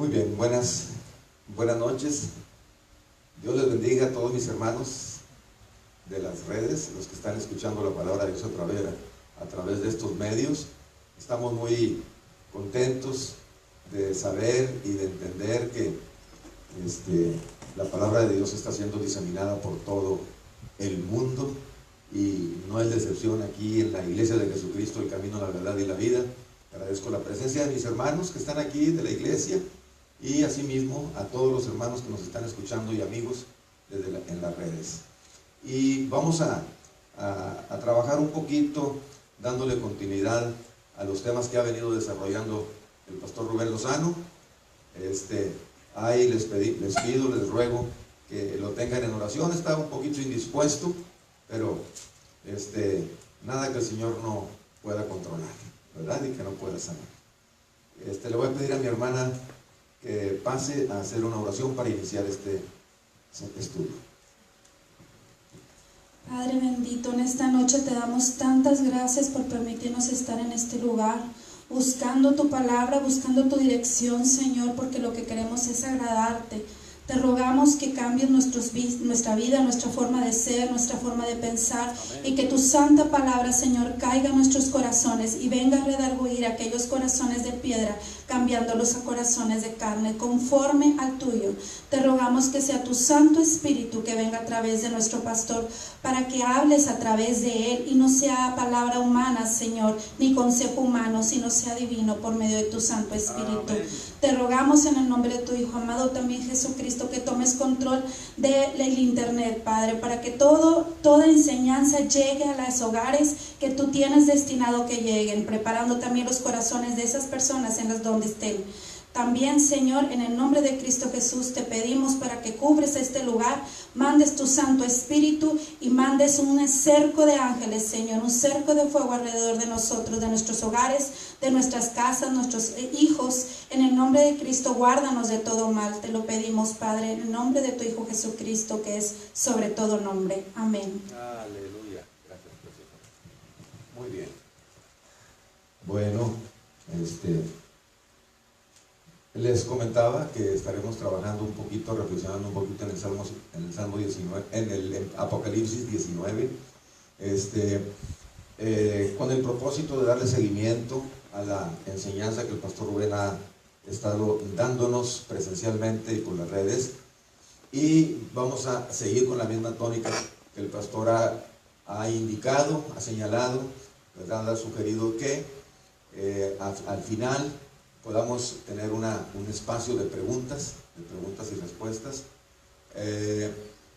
Muy bien, buenas noches. Dios les bendiga a todos mis hermanos de las redes, los que están escuchando la palabra de Dios a través de estos medios. Estamos muy contentos de saber y de entender que la palabra de Dios está siendo diseminada por todo el mundo, y no es la excepción aquí en la Iglesia de Jesucristo, el camino, la verdad y la vida. Agradezco la presencia de mis hermanos que están aquí de la iglesia, y asimismo a todos los hermanos que nos están escuchando y amigos en las redes. Y vamos a trabajar un poquito dándole continuidad a los temas que ha venido desarrollando el pastor Rubén Lozano. Ahí les pido, les ruego que lo tengan en oración. Está un poquito indispuesto, pero nada que el Señor no pueda controlar, ¿verdad? Y que no pueda sanar. Le voy a pedir a mi hermana que pase a hacer una oración para iniciar este estudio. Padre bendito, en esta noche te damos tantas gracias por permitirnos estar en este lugar, buscando tu palabra, buscando tu dirección, Señor, porque lo que queremos es agradarte. Te rogamos que cambies nuestra vida, nuestra forma de ser, nuestra forma de pensar. Amén. Y que tu santa palabra, Señor, caiga en nuestros corazones y venga a redarguir aquellos corazones de piedra, cambiándolos a corazones de carne, conforme al tuyo. Te rogamos que sea tu Santo Espíritu que venga a través de nuestro pastor, para que hables a través de él y no sea palabra humana, Señor, ni consejo humano, sino sea divino por medio de tu Santo Espíritu. Amén. Te rogamos en el nombre de tu Hijo amado también Jesucristo, que tomes control del internet, Padre, para que toda enseñanza llegue a los hogares que tú tienes destinado que lleguen, preparando también los corazones de esas personas en las donde estén. También, Señor, en el nombre de Cristo Jesús te pedimos para que cubres este lugar, mandes tu Santo Espíritu y mandes un cerco de ángeles, Señor, un cerco de fuego alrededor de nosotros, de nuestros hogares, de nuestras casas, nuestros hijos. En el nombre de Cristo, guárdanos de todo mal, te lo pedimos, Padre, en el nombre de tu Hijo Jesucristo, que es sobre todo nombre. Amén. Aleluya. Gracias, Señor. Muy bien. Bueno, les comentaba que estaremos trabajando un poquito, reflexionando un poquito en el Salmo 19, en el Apocalipsis 19, con el propósito de darle seguimiento a la enseñanza que el pastor Rubén ha estado dándonos presencialmente y por las redes, y vamos a seguir con la misma tónica que el pastor ha indicado, ha señalado, ¿verdad? Ha sugerido que al final podamos tener un espacio de preguntas y respuestas,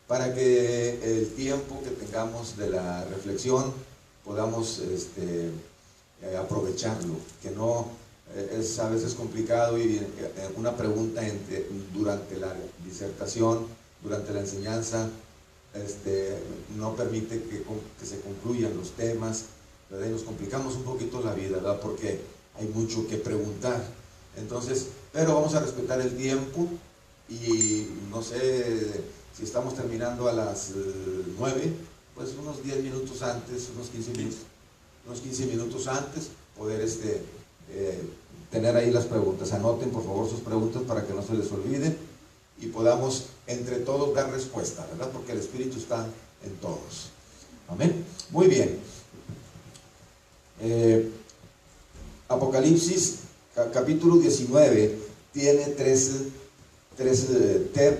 para que el tiempo que tengamos de la reflexión podamos aprovecharlo, que no es a veces complicado, y una pregunta durante la disertación, durante la enseñanza, no permite que se concluyan los temas, ¿verdad? Y nos complicamos un poquito la vida, ¿verdad? Porque hay mucho que preguntar. Entonces, pero vamos a respetar el tiempo, y no sé si estamos terminando a las 9, pues unos 10 minutos antes, unos 15 minutos antes, poder tener ahí las preguntas. Anoten por favor sus preguntas para que no se les olvide y podamos entre todos dar respuesta, ¿verdad? Porque el Espíritu está en todos. Amén. Muy bien. Apocalipsis capítulo 19 tiene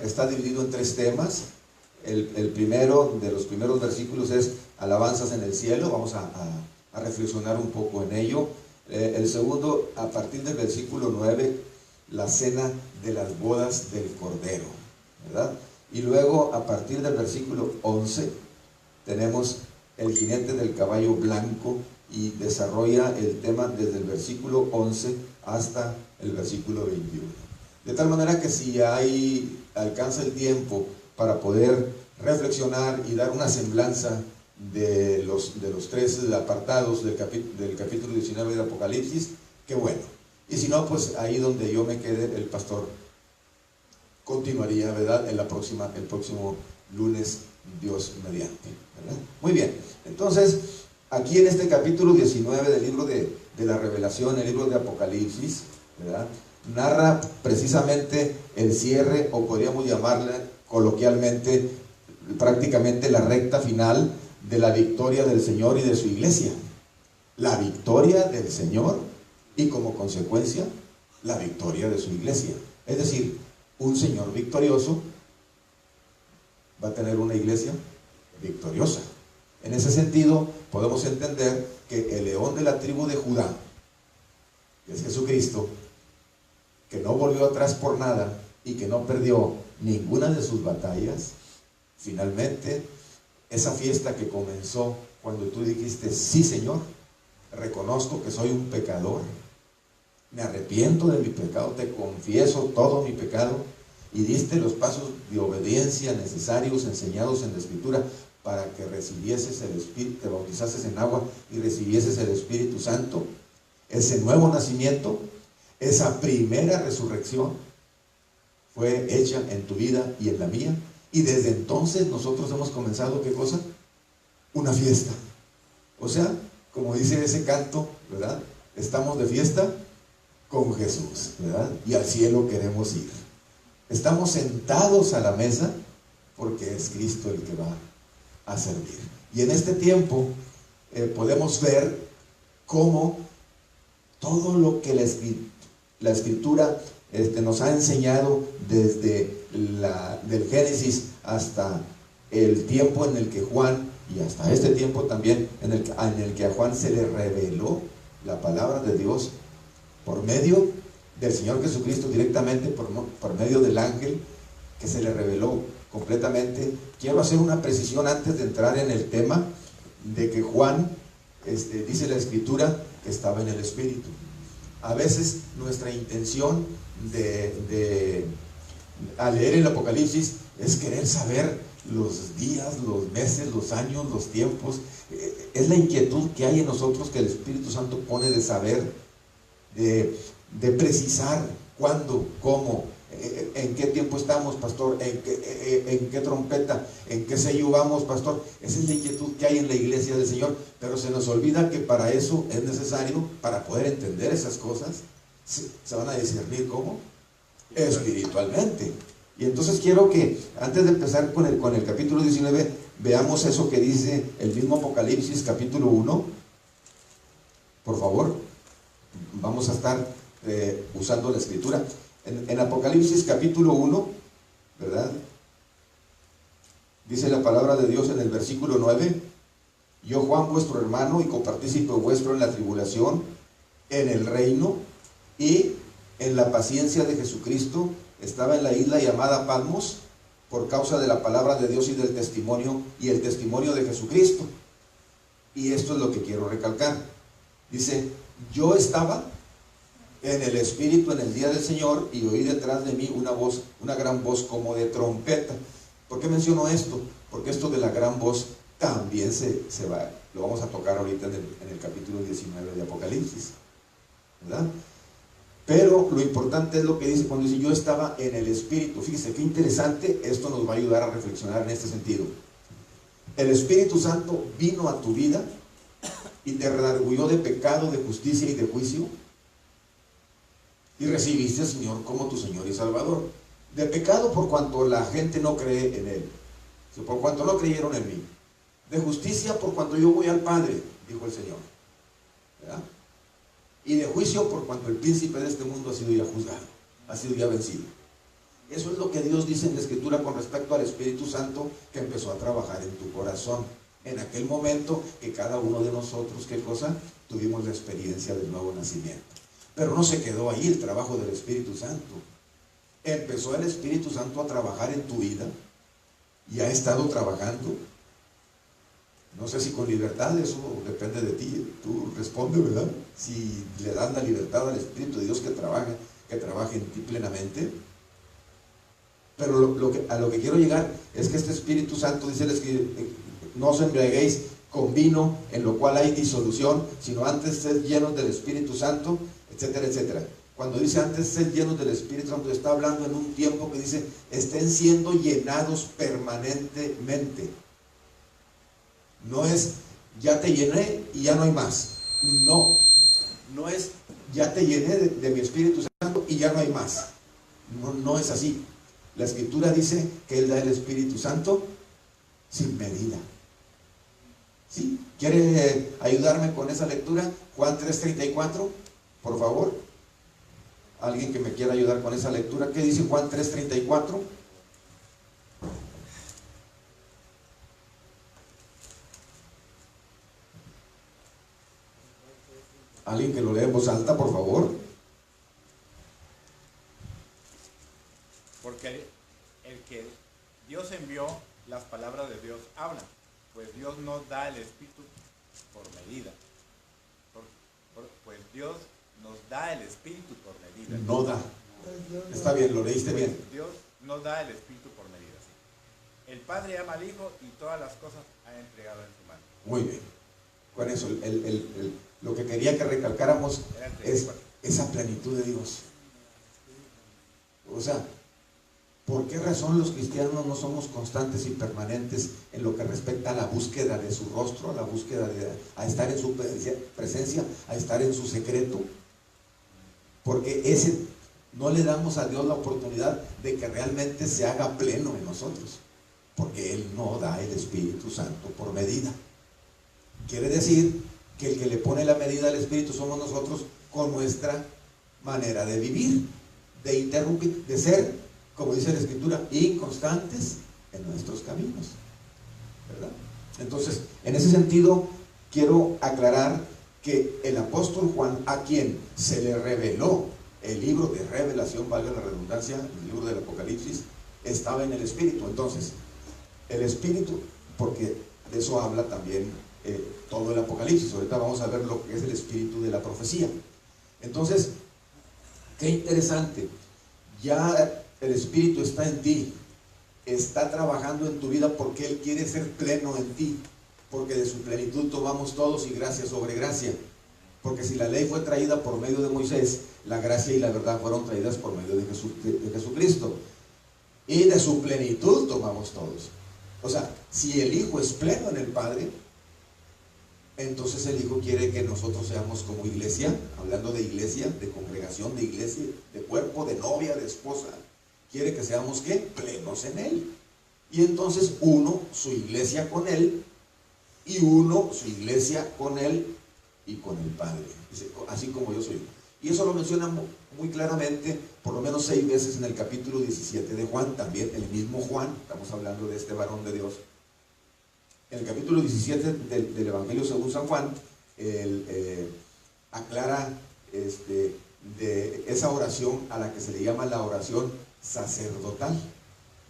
está dividido en 3 temas. El primero de los primeros versículos es alabanzas en el cielo. Vamos a reflexionar un poco en ello. El segundo, a partir del versículo 9, la cena de las bodas del Cordero, ¿verdad? Y luego, a partir del versículo 11, tenemos el jinete del caballo blanco, y desarrolla el tema desde el versículo 11 hasta el versículo 21. De tal manera que si alcanza el tiempo para poder reflexionar y dar una semblanza de los 3 apartados del capítulo 19 de Apocalipsis, qué bueno. Y si no, pues ahí donde yo me quede, el pastor continuaría, ¿verdad? El próximo lunes, Dios mediante, ¿verdad? Muy bien. Entonces, aquí en este capítulo 19 del libro de la Revelación, el libro de Apocalipsis, ¿verdad? narra precisamente el cierre, o podríamos llamarla coloquialmente, prácticamente la recta final de la victoria del Señor y de su iglesia. La victoria del Señor y como consecuencia la victoria de su iglesia. Es decir, un Señor victorioso va a tener una iglesia victoriosa. En ese sentido, podemos entender que el león de la tribu de Judá, que es Jesucristo, que no volvió atrás por nada y que no perdió ninguna de sus batallas, finalmente, esa fiesta que comenzó cuando tú dijiste, sí Señor, reconozco que soy un pecador, me arrepiento de mi pecado, te confieso todo mi pecado, y diste los pasos de obediencia necesarios enseñados en la Escritura para que recibieses el Espíritu, te bautizases en agua y recibieses el Espíritu Santo. Ese nuevo nacimiento, esa primera resurrección fue hecha en tu vida y en la mía, y desde entonces nosotros hemos comenzado, ¿qué cosa? Una fiesta. O sea, como dice ese canto, ¿verdad? Estamos de fiesta con Jesús, ¿verdad? Y al cielo queremos ir. Estamos sentados a la mesa porque es Cristo el que va a servir. Y en este tiempo podemos ver cómo todo lo que la Escritura nos ha enseñado desde del Génesis hasta el tiempo en el que Juan, y hasta este tiempo también en el que a Juan se le reveló la palabra de Dios por medio del Señor Jesucristo, directamente por medio del ángel que se le reveló completamente. Quiero hacer una precisión antes de entrar en el tema de que Juan, dice la Escritura, que estaba en el Espíritu. A veces nuestra intención al leer el Apocalipsis es querer saber los días, los meses, los años, los tiempos. Es la inquietud que hay en nosotros que el Espíritu Santo pone de saber, de precisar cuándo, cómo, en qué tiempo estamos, pastor, en qué trompeta, en qué sello vamos, pastor. Esa es la inquietud que hay en la iglesia del Señor, pero se nos olvida que para eso es necesario, para poder entender esas cosas, se van a discernir ¿cómo? Espiritualmente. Y entonces quiero que antes de empezar con el capítulo 19 veamos eso que dice el mismo Apocalipsis capítulo 1. Por favor, vamos a estar usando la Escritura en Apocalipsis capítulo 1, ¿verdad? Dice la palabra de Dios en el versículo 9: yo, Juan, vuestro hermano y copartícipe vuestro en la tribulación, en el reino y en la paciencia de Jesucristo, estaba en la isla llamada Patmos por causa de la palabra de Dios y del testimonio, y el testimonio de Jesucristo. Y esto es lo que quiero recalcar. Dice, yo estaba en el Espíritu en el día del Señor, y oí detrás de mí una voz, una gran voz como de trompeta. ¿Por qué menciono esto? Porque esto de la gran voz también lo vamos a tocar ahorita en el capítulo 19 de Apocalipsis, ¿verdad? Pero lo importante es lo que dice cuando dice yo estaba en el Espíritu. Fíjese qué interesante, esto nos va a ayudar a reflexionar en este sentido. El Espíritu Santo vino a tu vida y te redarguyó de pecado, de justicia y de juicio, y recibiste al Señor como tu Señor y Salvador. De pecado por cuanto la gente no cree en Él, por cuanto no creyeron en mí. De justicia por cuanto yo voy al Padre, dijo el Señor, ¿verdad? Y de juicio por cuanto el príncipe de este mundo ha sido ya juzgado, ha sido ya vencido. Eso es lo que Dios dice en la Escritura con respecto al Espíritu Santo que empezó a trabajar en tu corazón. En aquel momento que cada uno de nosotros, ¿qué cosa? Tuvimos la experiencia del nuevo nacimiento. Pero no se quedó ahí el trabajo del Espíritu Santo. Empezó el Espíritu Santo a trabajar en tu vida y ha estado trabajando. No sé si con libertad, eso depende de ti, tú responde, ¿verdad? Si le das la libertad al Espíritu de Dios que trabaje en ti plenamente. Pero a lo que quiero llegar es que este Espíritu Santo, dice que no os embriaguéis con vino, en lo cual hay disolución, sino antes sed llenos del Espíritu Santo, etcétera, etcétera. Cuando dice antes sed llenos del Espíritu Santo, está hablando en un tiempo que dice estén siendo llenados permanentemente. No es ya te llené y ya no hay más. No es ya te llené de mi Espíritu Santo y ya no hay más. No, no es así. La Escritura dice que Él da el Espíritu Santo sin medida. ¿Sí? ¿Quiere ayudarme con esa lectura? Juan 3:34, por favor. Alguien que me quiera ayudar con esa lectura. ¿Qué dice Juan 3:34? Alguien que lo lea en voz alta, por favor. Porque el que Dios envió, las palabras de Dios hablan, pues Dios no da el Espíritu por medida. Pues Dios nos da el Espíritu por medida. No da. Está bien, lo leíste Pues bien. Dios no da el Espíritu por medida. Sí. El Padre ama al Hijo y todas las cosas ha entregado en su mano. Muy bien. Con eso, lo que quería que recalcáramos es esa plenitud de Dios. O sea, ¿por qué razón los cristianos no somos constantes y permanentes en lo que respecta a la búsqueda de su rostro, a la búsqueda a estar en su presencia, a estar en su secreto? Porque no le damos a Dios la oportunidad de que realmente se haga pleno en nosotros, porque Él no da el Espíritu Santo por medida. Quiere decir que el que le pone la medida al Espíritu somos nosotros con nuestra manera de vivir, de interrumpir, de ser, como dice la Escritura, inconstantes en nuestros caminos, ¿verdad? Entonces, en ese sentido, quiero aclarar que el apóstol Juan, a quien se le reveló el libro de revelación, valga la redundancia, el libro del Apocalipsis, estaba en el Espíritu. Entonces, el Espíritu, porque de eso habla también todo el Apocalipsis. Ahorita vamos a ver lo que es el espíritu de la profecía. Entonces, qué interesante. Ya el Espíritu está en ti, está trabajando en tu vida porque Él quiere ser pleno en ti, porque de su plenitud tomamos todos y gracia sobre gracia. Porque si la ley fue traída por medio de Moisés, la gracia y la verdad fueron traídas por medio de Jesucristo. Y de su plenitud tomamos todos. O sea, si el Hijo es pleno en el Padre, entonces el Hijo quiere que nosotros seamos como iglesia, hablando de iglesia, de congregación, de iglesia, de cuerpo, de novia, de esposa. Quiere que seamos, ¿qué? Plenos en Él. Y entonces uno, su iglesia con Él, y uno, su iglesia con Él y con el Padre. Dice, así como yo soy. Y eso lo menciona muy claramente, por lo menos 6 veces en el capítulo 17 de Juan, también el mismo Juan, estamos hablando de este varón de Dios. En el capítulo 17 del Evangelio según San Juan, él aclara de esa oración a la que se le llama la oración sacerdotal,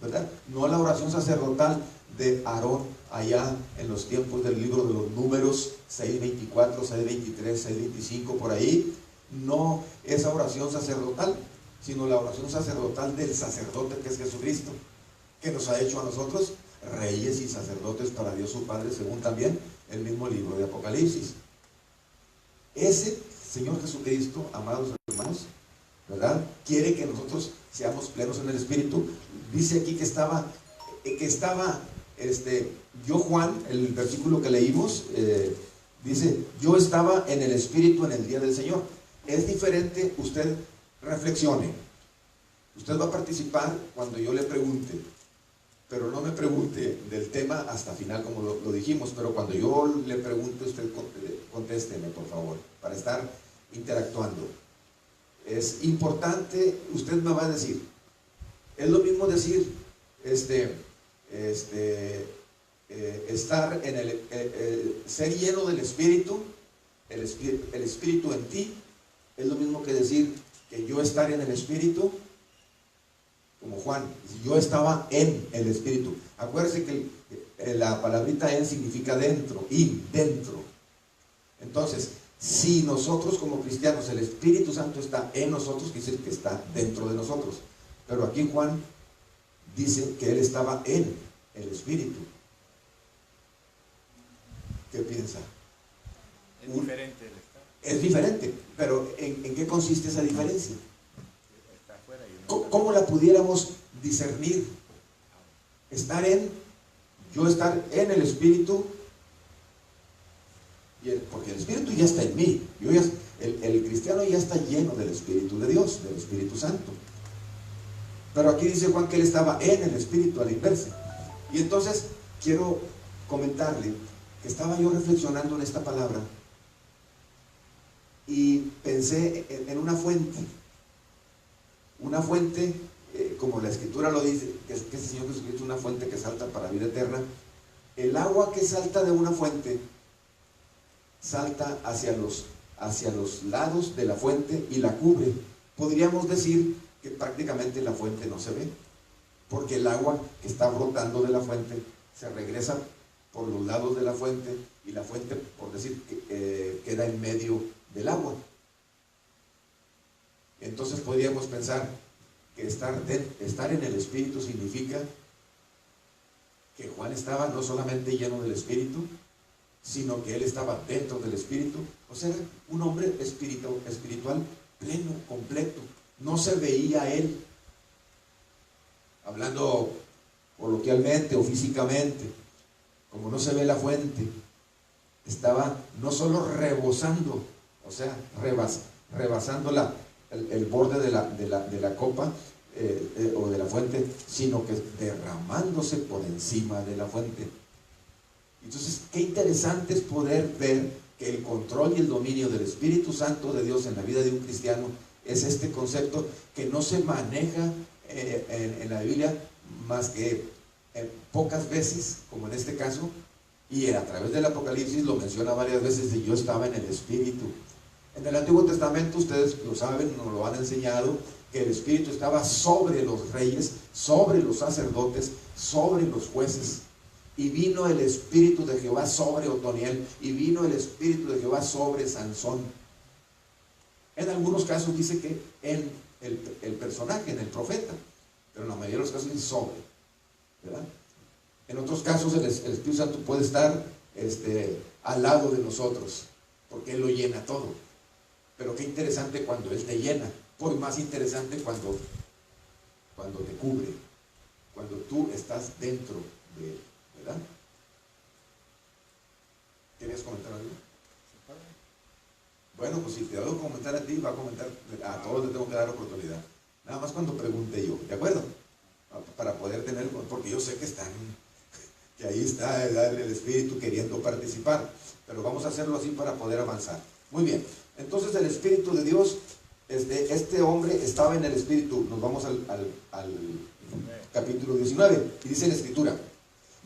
¿verdad? No la oración sacerdotal de Aarón allá en los tiempos del libro de los Números 6:24, 6:23, 6:25, por ahí. No esa oración sacerdotal, sino la oración sacerdotal del sacerdote que es Jesucristo, que nos ha hecho a nosotros reyes y sacerdotes para Dios su Padre, según también el mismo libro de Apocalipsis. Ese Señor Jesucristo, amados hermanos, ¿verdad? Quiere que nosotros seamos plenos en el Espíritu. Dice aquí que estaba yo Juan, el versículo que leímos, dice, yo estaba en el Espíritu en el día del Señor. Es diferente, usted reflexione. Usted va a participar cuando yo le pregunte, pero no me pregunte del tema hasta final como lo dijimos, pero cuando yo le pregunte, usted contésteme, por favor, para estar interactuando. Es importante, usted me va a decir, es lo mismo decir, estar en ser lleno del Espíritu, el Espíritu en ti, es lo mismo que decir que yo estar en el Espíritu, como Juan, yo estaba en el Espíritu. Acuérdense que la palabrita en significa dentro, dentro. Entonces, si nosotros como cristianos, el Espíritu Santo está en nosotros, quiere decir que está dentro de nosotros. Pero aquí Juan dice que él estaba en el Espíritu. ¿Qué piensa? Es diferente el estar. Es diferente, pero ¿en qué consiste esa diferencia? Está afuera y uno ¿Cómo la pudiéramos discernir? Yo estar en el Espíritu, porque el Espíritu ya está en mí. el cristiano ya está lleno del Espíritu de Dios, del Espíritu Santo. Pero aquí dice Juan que él estaba en el Espíritu a la inversa. Y entonces quiero comentarle que estaba yo reflexionando en esta palabra y pensé en una fuente. Una fuente, como la Escritura lo dice, que el Señor Jesucristo es una fuente que salta para vida eterna. El agua que salta de una fuente salta hacia los lados de la fuente y la cubre. Podríamos decir que prácticamente la fuente no se ve, porque el agua que está brotando de la fuente se regresa por los lados de la fuente y la fuente, por decir, queda en medio del agua. Entonces podríamos pensar que estar en el Espíritu significa que Juan estaba no solamente lleno del Espíritu, sino que él estaba dentro del Espíritu. O sea, un hombre espiritual pleno, completo. No se veía él, hablando coloquialmente o físicamente, como no se ve la fuente. Estaba no solo rebosando, o sea, rebasando el borde de la copa o de la fuente, sino que derramándose por encima de la fuente. Entonces, qué interesante es poder ver que el control y el dominio del Espíritu Santo de Dios en la vida de un cristiano es este concepto que no se maneja en la Biblia más que pocas veces, como en este caso, y a través del Apocalipsis lo menciona varias veces, y yo estaba en el Espíritu. En el Antiguo Testamento, ustedes lo saben, nos lo han enseñado, que el Espíritu estaba sobre los reyes, sobre los sacerdotes, sobre los jueces. Y vino el Espíritu de Jehová sobre Otoniel, y vino el Espíritu de Jehová sobre Sansón. En algunos casos dice que en el personaje, en el profeta, pero en la mayoría de los casos dice sobre, ¿verdad? En otros casos el Espíritu Santo puede estar al lado de nosotros, porque Él lo llena todo. Pero qué interesante cuando Él te llena, por más interesante cuando te cubre, cuando tú estás dentro de Él, ¿verdad? ¿Querías comentar algo? Bueno, pues si te hago comentar a ti, va a comentar a todos, les tengo que dar oportunidad. Nada más cuando pregunte yo, ¿de acuerdo? Para poder tener, porque yo sé que ahí está el Espíritu queriendo participar, pero vamos a hacerlo así para poder avanzar. Muy bien, entonces el Espíritu de Dios, este hombre estaba en el Espíritu. Nos vamos al capítulo 19, y dice la Escritura: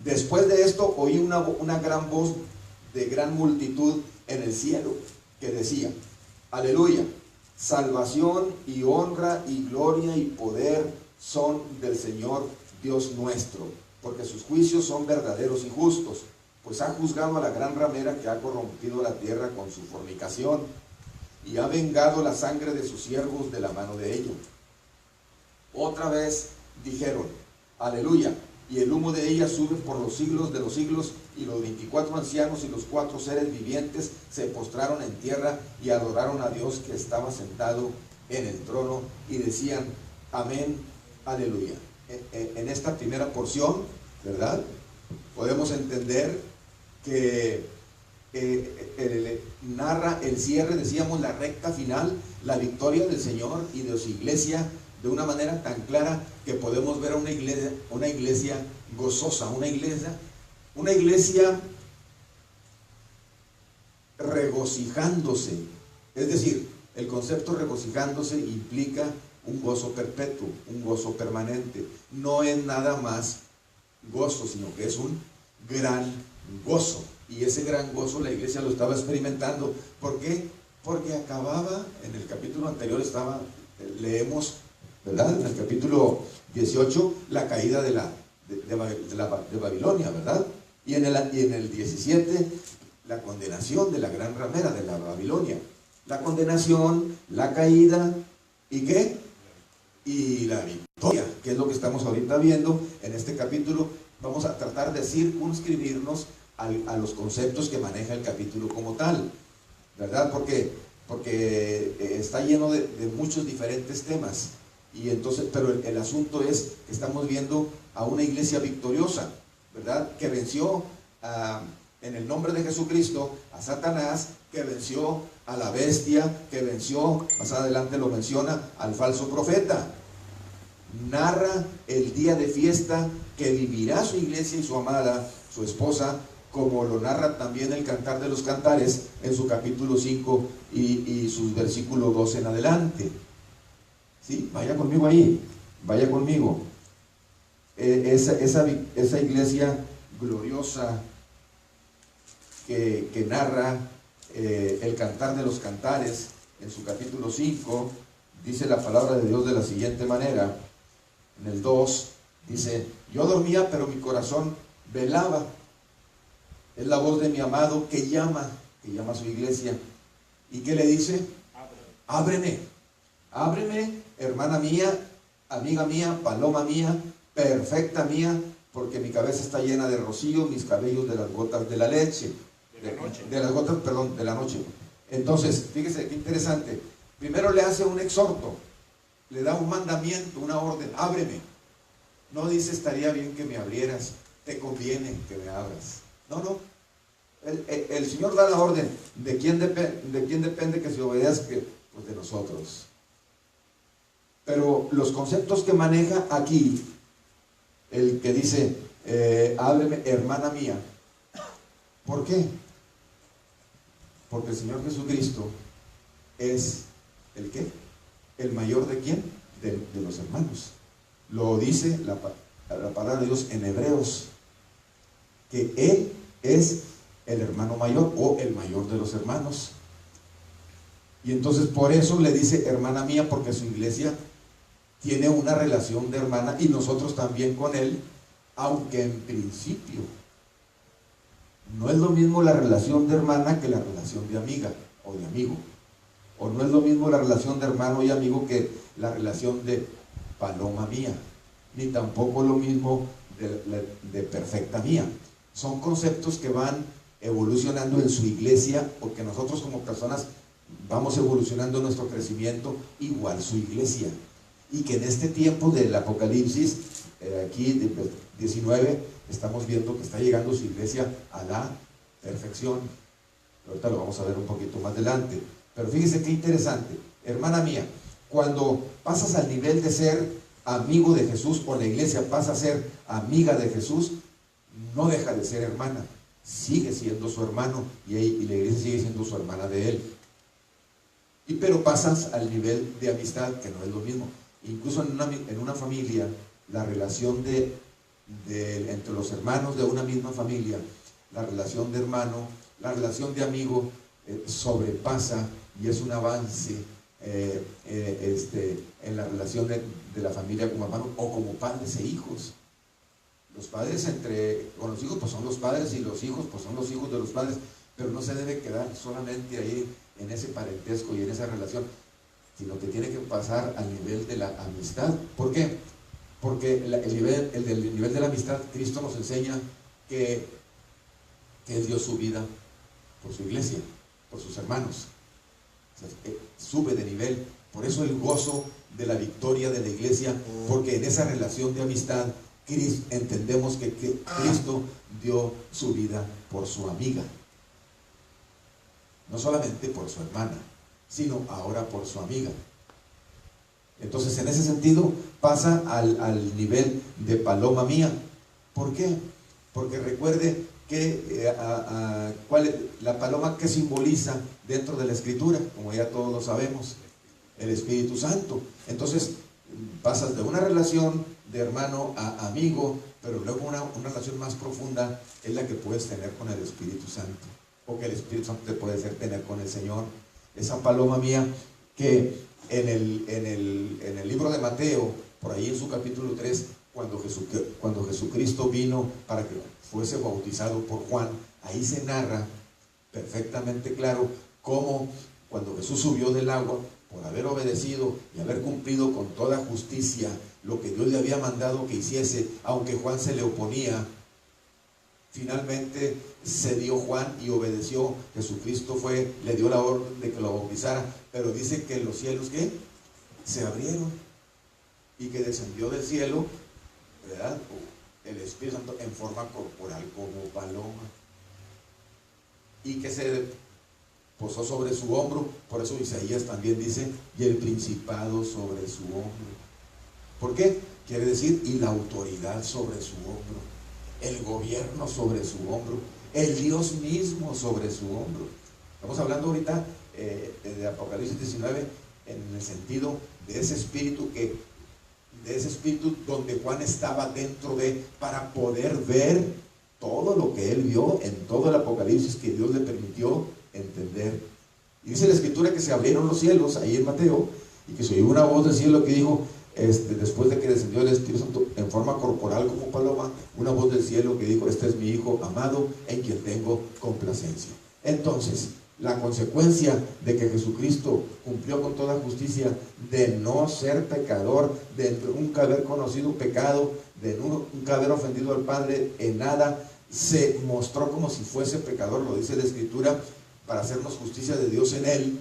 después de esto oí una gran voz de gran multitud en el cielo, que decía: aleluya, salvación y honra y gloria y poder son del Señor Dios nuestro, porque sus juicios son verdaderos y justos, pues ha juzgado a la gran ramera que ha corrompido la tierra con su fornicación, y ha vengado la sangre de sus siervos de la mano de ellos. Otra vez dijeron: aleluya, y el humo de ella sube por los siglos de los siglos. Y los 24 ancianos y los 4 seres vivientes se postraron en tierra y adoraron a Dios que estaba sentado en el trono, y decían: amén, aleluya. En esta primera porción, ¿verdad?, podemos entender que narra el cierre, decíamos, la recta final, la victoria del Señor y de su iglesia, de una manera tan clara que podemos ver a una iglesia gozosa, una iglesia regocijándose. Es decir, el concepto regocijándose implica un gozo perpetuo, un gozo permanente. No es nada más gozo, sino que es un gran gozo. Y ese gran gozo la iglesia lo estaba experimentando. ¿Por qué? Porque acababa, en el capítulo anterior leemos, ¿verdad?, en el capítulo 18, la caída de Babilonia, ¿verdad? Y en el 17, la condenación de la gran ramera de la Babilonia. La condenación, la caída, ¿y qué? Y la victoria, que es lo que estamos ahorita viendo en este capítulo. Vamos a tratar de circunscribirnos a los conceptos que maneja el capítulo como tal, ¿verdad? Porque está lleno de muchos diferentes temas. Y entonces, pero el asunto es que estamos viendo a una iglesia victoriosa, ¿verdad?, que venció en el nombre de Jesucristo a Satanás, que venció a la bestia que venció, más adelante lo menciona, al falso profeta. Narra el día de fiesta que vivirá su iglesia y su amada, su esposa, como lo narra también el Cantar de los Cantares en su capítulo 5 y sus versículos 2 en adelante. ¿Sí? Vaya conmigo ahí, vaya conmigo. Esa iglesia gloriosa que narra el Cantar de los Cantares en su capítulo 5, dice la palabra de Dios de la siguiente manera. En el 2 dice: yo dormía, pero mi corazón velaba. Es la voz de mi amado que llama a su iglesia. ¿Y qué le dice? Ábreme, ábreme, hermana mía, amiga mía, paloma mía, perfecta mía, porque mi cabeza está llena de rocío, mis cabellos de las gotas de la leche. De las gotas, perdón, de la noche. Entonces, fíjese qué interesante. Primero le hace un exhorto, le da un mandamiento, una orden: ábreme. No dice estaría bien que me abrieras, te conviene que me abras. No. El Señor da la orden. ¿De quién depende que se obedezca? Pues de nosotros. Pero los conceptos que maneja aquí, el que dice, ábreme, hermana mía. ¿Por qué? Porque el Señor Jesucristo es ¿el qué? ¿El mayor de quién? De los hermanos. Lo dice la palabra de Dios en Hebreos, que Él es el hermano mayor o el mayor de los hermanos. Y entonces por eso le dice hermana mía, porque su iglesia tiene una relación de hermana y nosotros también con Él, aunque en principio no es lo mismo la relación de hermana que la relación de amiga o de amigo. O no es lo mismo la relación de hermano y amigo que la relación de paloma mía, ni tampoco lo mismo de perfecta mía. Son conceptos que van evolucionando en su iglesia, porque nosotros como personas vamos evolucionando nuestro crecimiento, igual su iglesia. Y que en este tiempo del Apocalipsis, aquí de 19, estamos viendo que está llegando su iglesia a la perfección. Ahorita lo vamos a ver un poquito más adelante. Pero fíjese qué interesante, hermana mía, cuando pasas al nivel de ser amigo de Jesús, o la iglesia pasa a ser amiga de Jesús, no deja de ser hermana, sigue siendo su hermano, y la iglesia sigue siendo su hermana de él. Pero pasas al nivel de amistad, que no es lo mismo. Incluso en una familia, la relación entre los hermanos de una misma familia, la relación de hermano, la relación de amigo, sobrepasa y es un avance en la relación de la familia como hermanos o como padres e hijos. Los padres con los hijos pues son los padres, y los hijos pues son los hijos de los padres, pero no se debe quedar solamente ahí en ese parentesco y en esa relación, sino que tiene que pasar al nivel de la amistad. ¿Por qué? Porque el nivel de la amistad, Cristo nos enseña que Él dio su vida por su iglesia, por sus hermanos. O sea, sube de nivel. Por eso el gozo de la victoria de la iglesia, porque en esa relación de amistad entendemos que Cristo dio su vida por su amiga, no solamente por su hermana, sino ahora por su amiga. Entonces en ese sentido pasa al nivel de paloma mía. ¿Por qué? Porque recuerde que la paloma que simboliza dentro de la Escritura, como ya todos lo sabemos, el Espíritu Santo. Entonces pasas de una relación de hermano a amigo, pero luego una relación más profunda es la que puedes tener con el Espíritu Santo, o que el Espíritu Santo te puede hacer tener con el Señor. Esa paloma mía que en el libro de Mateo, por ahí en su capítulo 3, cuando Jesucristo vino para que fuese bautizado por Juan, ahí se narra perfectamente claro cómo cuando Jesús subió del agua, por haber obedecido y haber cumplido con toda justicia lo que Dios le había mandado que hiciese, aunque Juan se le oponía, finalmente cedió Juan y obedeció. Jesucristo le dio la orden de que lo bautizara, pero dice que los cielos, ¿qué? Se abrieron y que descendió del cielo, ¿verdad?, el Espíritu Santo en forma corporal como paloma, y que se posó sobre su hombro. Por eso Isaías también dice, y el principado sobre su hombro. ¿Por qué? Quiere decir, y la autoridad sobre su hombro, el gobierno sobre su hombro, el Dios mismo sobre su hombro. Estamos hablando ahorita de Apocalipsis 19 en el sentido de ese espíritu donde Juan estaba dentro de, para poder ver todo lo que él vio en todo el Apocalipsis que Dios le permitió entender. Y dice la Escritura que se abrieron los cielos ahí en Mateo, y que se oyó una voz del cielo que dijo, después de que descendió el Espíritu Santo en forma corporal como paloma, una voz del cielo que dijo, este es mi Hijo amado en quien tengo complacencia. Entonces, la consecuencia de que Jesucristo cumplió con toda justicia, de no ser pecador, de nunca haber conocido pecado, de nunca haber ofendido al Padre en nada, se mostró como si fuese pecador, lo dice la Escritura, para hacernos justicia de Dios en él,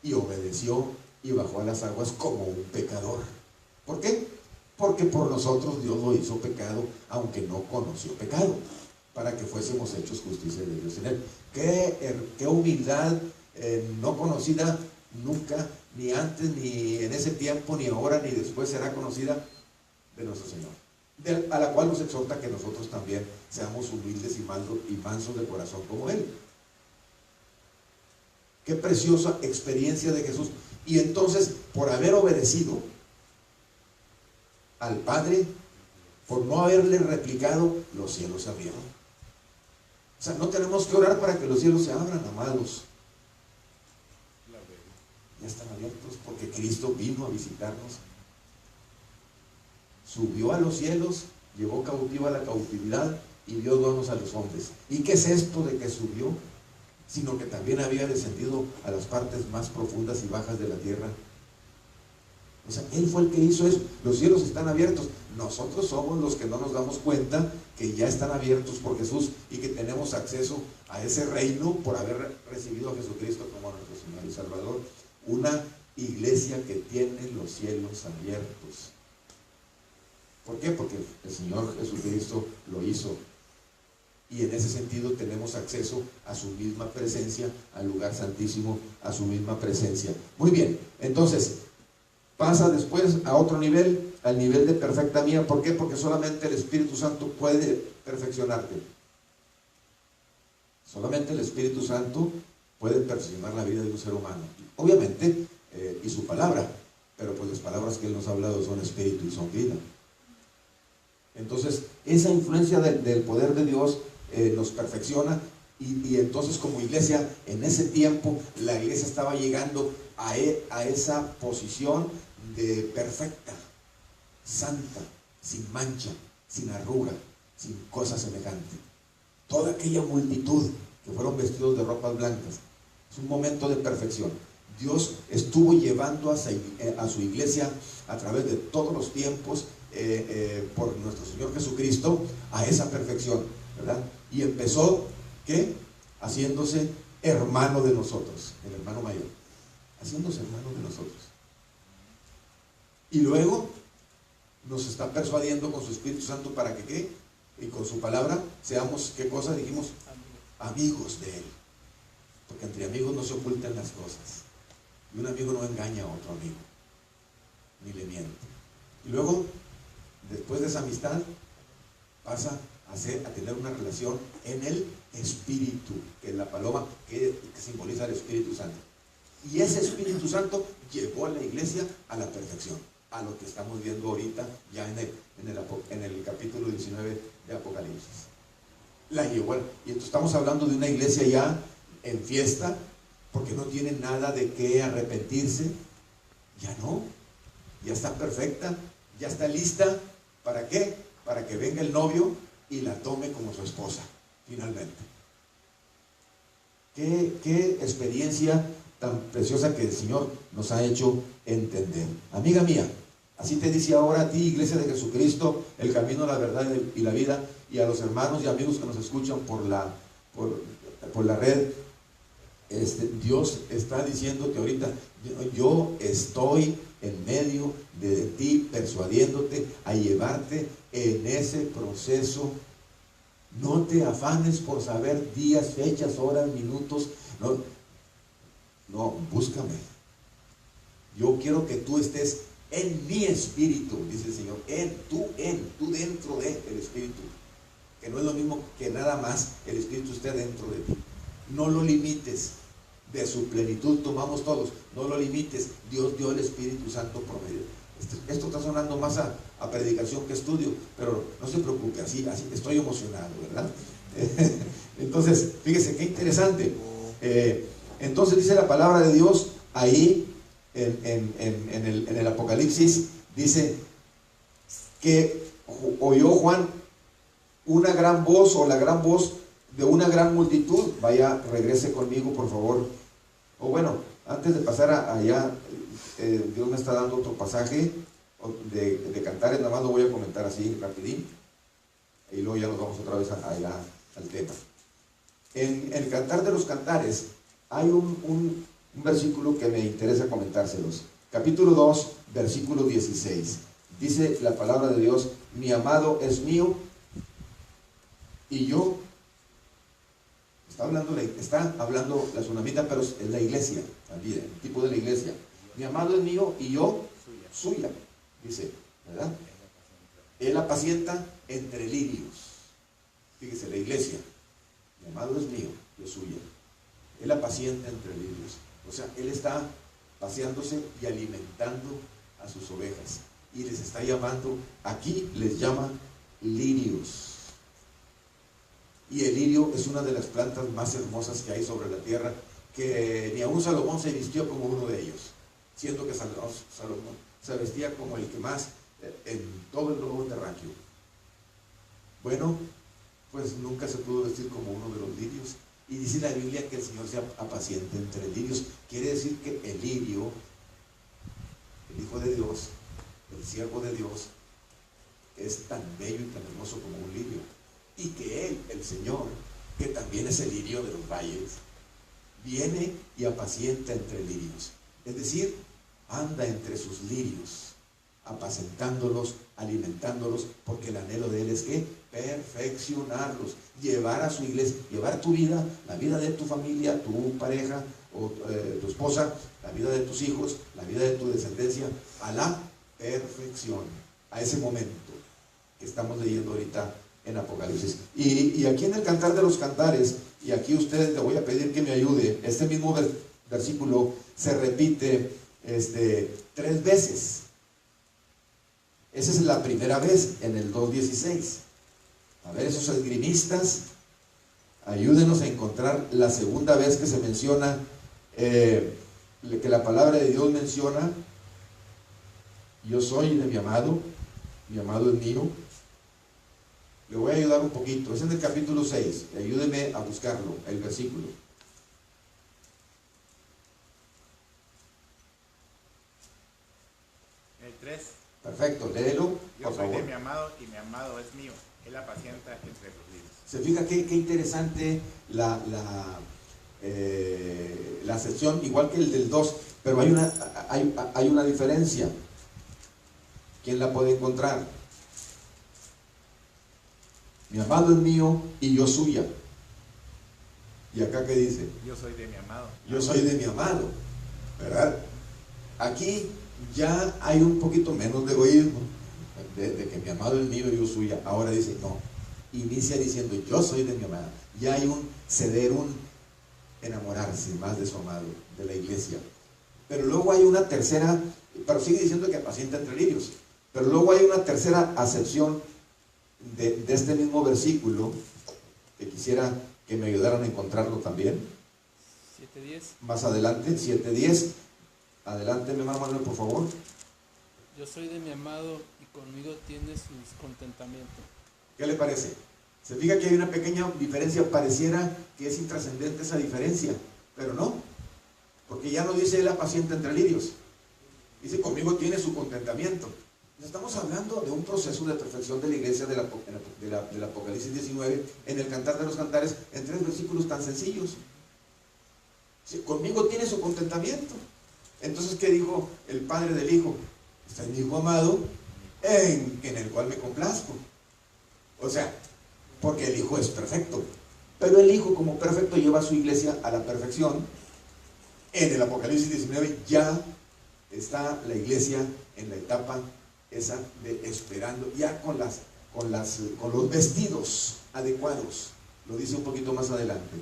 y obedeció y bajó a las aguas como un pecador. ¿Por qué? Porque por nosotros Dios lo hizo pecado, aunque no conoció pecado, para que fuésemos hechos justicia de Dios en él. Qué humildad no conocida nunca, ni antes, ni en ese tiempo, ni ahora, ni después será conocida de nuestro Señor, a la cual nos exhorta que nosotros también seamos humildes y mansos de corazón como él. Qué preciosa experiencia de Jesús. Y entonces, por haber obedecido al Padre, por no haberle replicado, los cielos se abrieron. O sea, no tenemos que orar para que los cielos se abran, amados. Ya están abiertos porque Cristo vino a visitarnos. Subió a los cielos, llevó cautiva la cautividad y dio dones a los hombres. ¿Y qué es esto de que subió? Sino que también había descendido a las partes más profundas y bajas de la tierra. O sea, Él fue el que hizo eso. Los cielos están abiertos. Nosotros somos los que no nos damos cuenta que ya están abiertos por Jesús y que tenemos acceso a ese reino por haber recibido a Jesucristo como nuestro Señor y Salvador. Una iglesia que tiene los cielos abiertos. ¿Por qué? Porque el Señor Jesucristo lo hizo. Y en ese sentido tenemos acceso a su misma presencia, al lugar santísimo, a su misma presencia. Muy bien, entonces pasa después a otro nivel, al nivel de perfecta mía. ¿Por qué? Porque solamente el Espíritu Santo puede perfeccionarte. Solamente el Espíritu Santo puede perfeccionar la vida de un ser humano. Obviamente, y su palabra, pero pues las palabras que Él nos ha hablado son espíritu y son vida. Entonces, esa influencia del poder de Dios nos perfecciona, y entonces como iglesia, en ese tiempo, la iglesia estaba llegando a esa posición de perfecta, santa, sin mancha, sin arruga, sin cosa semejante. Toda aquella multitud que fueron vestidos de ropas blancas, es un momento de perfección. Dios estuvo llevando a su iglesia a través de todos los tiempos, por nuestro Señor Jesucristo, a esa perfección, ¿verdad? Y empezó, ¿qué? Haciéndose hermano de nosotros, el hermano mayor, haciéndose hermano de nosotros. Y luego nos está persuadiendo con su Espíritu Santo para que, ¿qué? Y con su palabra seamos, ¿qué cosa dijimos? Amigos de Él. Porque entre amigos no se ocultan las cosas. Y un amigo no engaña a otro amigo, ni le miente. Y luego, después de esa amistad, pasa a tener una relación en el Espíritu, que es la paloma que simboliza el Espíritu Santo. Y ese Espíritu Santo llevó a la iglesia a la perfección, a lo que estamos viendo ahorita ya en el capítulo 19 de Apocalipsis. La llevó, y entonces estamos hablando de una iglesia ya en fiesta, porque no tiene nada de qué arrepentirse. Ya no, ya está perfecta, ya está lista. ¿Para qué? Para que venga el novio y la tome como su esposa, finalmente. Qué experiencia tan preciosa que el Señor nos ha hecho entender. Amiga mía, así te dice ahora a ti, Iglesia de Jesucristo, el camino, la verdad y la vida, y a los hermanos y amigos que nos escuchan por la red. Dios está diciéndote ahorita, yo estoy en medio de ti, persuadiéndote a llevarte en ese proceso No te afanes por saber días, fechas, horas, minutos. No, búscame. Yo quiero que tú estés en mi espíritu, dice el Señor. Tú dentro del espíritu. Que no es lo mismo que nada más el espíritu esté dentro de ti. No lo limites. De su plenitud tomamos todos. No lo limites. Dios dio el Espíritu Santo por medio. Esto está sonando más a predicación que estudio, pero no se preocupe, así estoy emocionado, ¿verdad? Entonces, fíjese qué interesante. Entonces dice la palabra de Dios ahí en el Apocalipsis, dice que oyó Juan una gran voz, o la gran voz de una gran multitud. Vaya, regrese conmigo, por favor. O bueno, antes de pasar allá, Dios me está dando otro pasaje de Cantares, nada más lo voy a comentar así rapidín, y luego ya nos vamos otra vez allá al tema. En el Cantar de los Cantares hay un versículo que me interesa comentárselos. Capítulo 2, versículo 16. Dice la palabra de Dios: mi amado es mío y yo. Está hablando la tsunamita, pero es la iglesia, también, el tipo de la iglesia. Mi amado es mío y yo suya, dice, ¿verdad? Él apacienta entre lirios. Fíjese, la iglesia. Mi amado es mío, yo suya. Él apacienta entre lirios. O sea, Él está paseándose y alimentando a sus ovejas. Y les está llamando, aquí les llama lirios. Y el lirio es una de las plantas más hermosas que hay sobre la tierra, que ni aún Salomón se vistió como uno de ellos, siendo que Salomón se vestía como el que más en todo el globo terráqueo. Bueno, pues nunca se pudo vestir como uno de los lirios. Y dice la Biblia que el Señor se apacienta entre lirios. Quiere decir que el lirio, el Hijo de Dios, el siervo de Dios, es tan bello y tan hermoso como un lirio. Y que Él, el Señor, que también es el lirio de los valles, viene y apacienta entre lirios. Es decir, anda entre sus lirios, apacentándolos, alimentándolos, porque el anhelo de Él es que perfeccionarlos, llevar a su iglesia, llevar tu vida, la vida de tu familia, tu pareja o tu esposa, la vida de tus hijos, la vida de tu descendencia, a la perfección, a ese momento que estamos leyendo ahorita en Apocalipsis. Y aquí en el Cantar de los Cantares, y aquí ustedes le voy a pedir que me ayude, este mismo versículo se repite 3 veces. Esa es la primera vez en el 2.16. A ver, esos esgrimistas, ayúdenos a encontrar la segunda vez que se menciona, que la palabra de Dios menciona: yo soy de mi amado es mío. Le voy a ayudar un poquito, es en el capítulo 6, ayúdeme a buscarlo, el versículo. El 3. Perfecto, léelo, Yo por soy favor. de mi amado y mi amado es mío. Él apacienta entre los lirios. Se fija qué interesante la sección, igual que el del 2, pero hay una diferencia. ¿Quién la puede encontrar? Mi amado es mío y yo suya. ¿Y acá qué dice? Yo soy de mi amado. Yo soy de mi amado, ¿verdad? Aquí ya hay un poquito menos de egoísmo, de que mi amado es mío y yo suya. Ahora dice, no, inicia diciendo, yo soy de mi amado. Ya hay un ceder, un enamorarse más de su amado, de la iglesia. Pero luego hay una tercera, pero sigue diciendo que apacienta entre lirios. Pero luego hay una tercera acepción de este mismo versículo, que quisiera que me ayudaran a encontrarlo también. 7:10. Más adelante, 7:10. Adelante, mi hermano Manuel, por favor. Yo soy de mi amado y conmigo tiene sus contentamientos. ¿Qué le parece? Se fija que hay una pequeña diferencia, pareciera que es intrascendente esa diferencia, pero no, porque ya no dice él apacienta entre lirios, dice conmigo tiene su contentamiento. Estamos hablando de un proceso de perfección de la iglesia del Apocalipsis 19, en el Cantar de los Cantares, en 3 versículos tan sencillos. Sí, conmigo tiene su contentamiento. Entonces, ¿qué dijo el padre del hijo? Este es mi hijo amado, en el cual me complazco. O sea, porque el Hijo es perfecto. Pero el Hijo como perfecto lleva a su iglesia a la perfección. En el Apocalipsis 19 ya está la iglesia en la etapa esa de esperando, ya con los vestidos adecuados. Lo dice un poquito más adelante.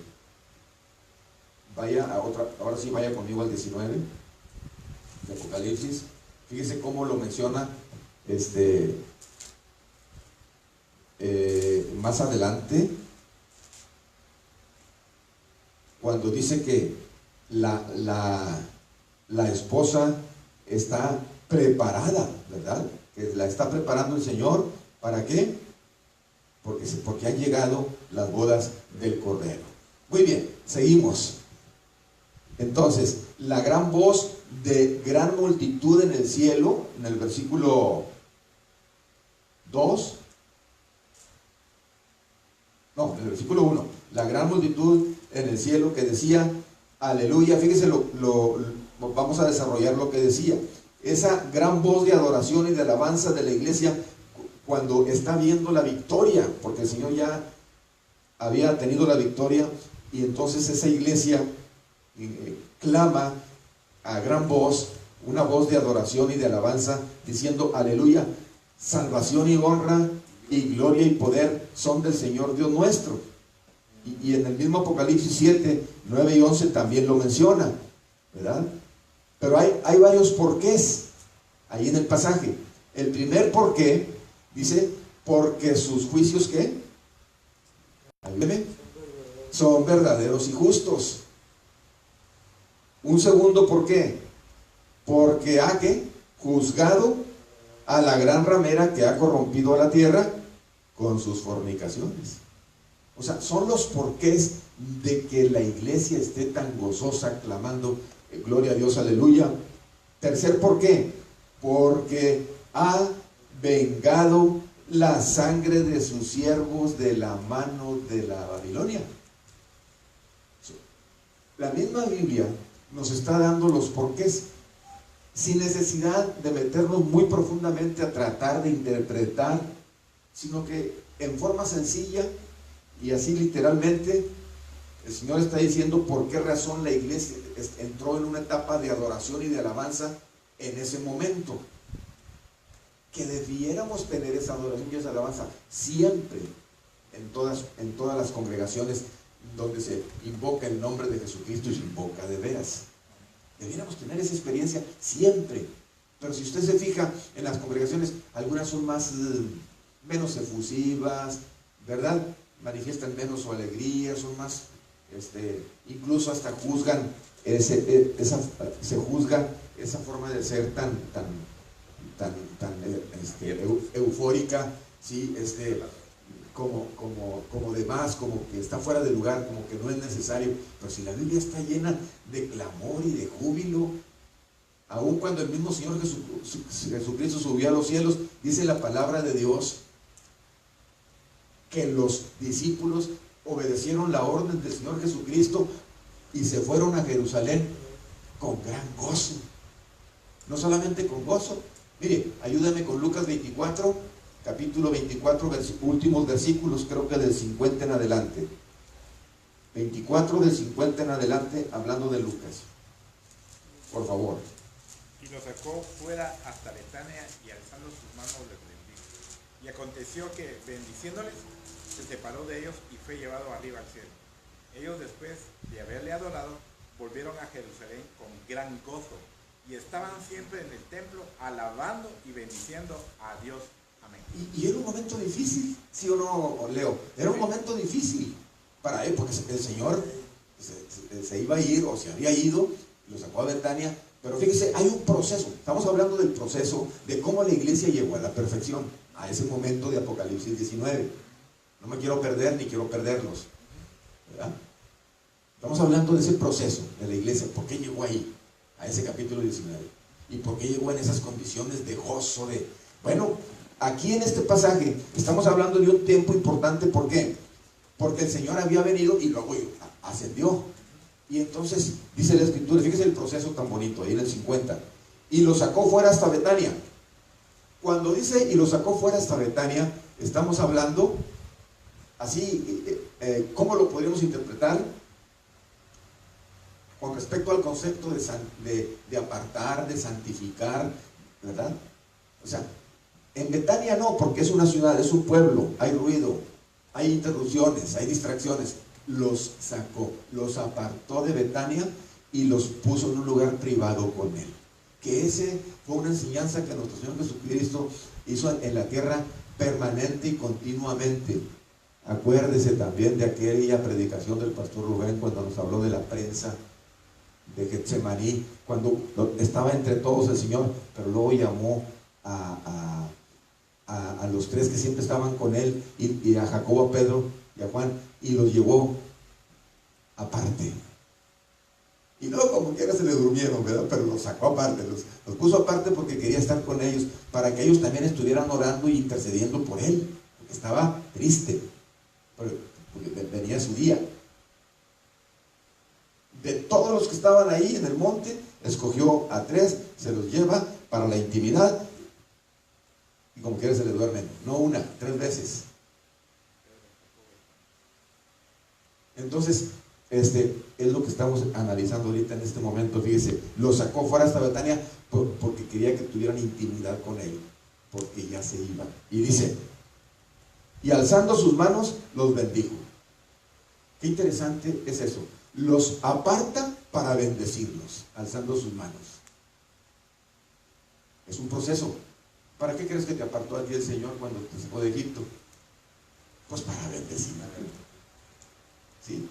Vaya a otra, ahora sí vaya conmigo al 19 de Apocalipsis. Fíjese cómo lo menciona más adelante, cuando dice que la esposa está preparada, ¿verdad? Que la está preparando el Señor. ¿Para qué? Porque han llegado las bodas del Cordero. Muy bien, seguimos. Entonces, la gran voz de gran multitud en el cielo, en el versículo 2, no, en el versículo 1, la gran multitud en el cielo que decía, aleluya. Fíjese, vamos a desarrollar lo que decía. Esa gran voz de adoración y de alabanza de la iglesia cuando está viendo la victoria, porque el Señor ya había tenido la victoria, y entonces esa iglesia clama a gran voz, una voz de adoración y de alabanza, diciendo, aleluya, salvación y honra y gloria y poder son del Señor Dios nuestro. Y en el mismo Apocalipsis 7, 9 y 11 también lo menciona, ¿verdad? Pero hay varios porqués ahí en el pasaje. El primer porqué dice, porque sus juicios, ¿qué? Ayúdeme. Son verdaderos y justos. Un segundo porqué, porque ha ¿qué? Juzgado a la gran ramera que ha corrompido a la tierra con sus fornicaciones. O sea, son los porqués de que la iglesia esté tan gozosa clamando gloria a Dios, aleluya. Tercer porqué, porque ha vengado la sangre de sus siervos de la mano de la Babilonia. La misma Biblia nos está dando los porqués, sin necesidad de meternos muy profundamente a tratar de interpretar, sino que en forma sencilla y así literalmente, el Señor está diciendo por qué razón la iglesia entró en una etapa de adoración y de alabanza en ese momento. Que debiéramos tener esa adoración y esa alabanza siempre, en todas las congregaciones donde se invoca el nombre de Jesucristo y se invoca de veras. Debiéramos tener esa experiencia siempre. Pero si usted se fija en las congregaciones, algunas son menos efusivas, ¿verdad? Manifiestan menos su alegría, son más, incluso hasta juzgan, se juzga esa forma de ser tan eufórica, ¿sí? Como de más, como que está fuera de lugar, como que no es necesario. Pero si la Biblia está llena de clamor y de júbilo, aun cuando el mismo Señor Jesucristo subió a los cielos, dice la palabra de Dios que los discípulos obedecieron la orden del Señor Jesucristo y se fueron a Jerusalén con gran gozo. No solamente con gozo. Mire, ayúdame con Lucas 24, capítulo 24, últimos versículos, creo que del 50 en adelante. 24 del 50 en adelante, hablando de Lucas. Por favor. Y lo sacó fuera hasta Betania y alzando sus manos les bendijo. Y aconteció que, bendiciéndoles, se separó de ellos y fue llevado arriba al cielo. Ellos, después de haberle adorado, volvieron a Jerusalén con gran gozo y estaban siempre en el templo alabando y bendiciendo a Dios. Amén. Y era un momento difícil, ¿sí o no, Leo? Era un momento difícil para él, porque el Señor se iba a ir o se había ido, lo sacó a Betania. Pero fíjese, hay un proceso. Estamos hablando del proceso de cómo la iglesia llegó a la perfección, a ese momento de Apocalipsis 19. No me quiero perder ni quiero perderlos, ¿verdad? Estamos hablando de ese proceso de la iglesia. ¿Por qué llegó ahí, a ese capítulo 19? ¿Y por qué llegó en esas condiciones de gozo? Bueno, aquí en este pasaje estamos hablando de un tiempo importante. ¿Por qué? Porque el Señor había venido y luego ascendió. Y entonces dice la Escritura, fíjese el proceso tan bonito, ahí en el 50. Y lo sacó fuera hasta Betania. Cuando dice y lo sacó fuera hasta Betania, estamos hablando Así, ¿cómo lo podríamos interpretar? Con respecto al concepto de apartar, de santificar, ¿verdad? O sea, en Betania no, porque es una ciudad, es un pueblo, hay ruido, hay interrupciones, hay distracciones. Los sacó, los apartó de Betania y los puso en un lugar privado con él. Que ese fue una enseñanza que nuestro Señor Jesucristo hizo en la tierra permanente y continuamente. Acuérdese también de aquella predicación del pastor Rubén cuando nos habló de la prensa de Getsemaní, cuando estaba entre todos el Señor, pero luego llamó a los tres que siempre estaban con él, y a Jacobo, a Pedro y a Juan, y los llevó aparte. Y luego como quiera se le durmieron, ¿verdad? Pero los sacó aparte, los puso aparte porque quería estar con ellos, para que ellos también estuvieran orando y intercediendo por él, porque estaba triste, porque venía su día. De todos los que estaban ahí en el monte, escogió a 3, se los lleva para la intimidad, y como quiera se le duermen, no una, 3 veces. Entonces, es lo que estamos analizando ahorita en este momento. Fíjese, lo sacó fuera hasta Betania porque quería que tuvieran intimidad con él, porque ya se iban. Y dice, y alzando sus manos, los bendijo. Qué interesante es eso. Los aparta para bendecirlos, alzando sus manos. Es un proceso. ¿Para qué crees que te apartó a ti el Señor cuando te sacó de Egipto? Pues para bendecir. ¿Sí?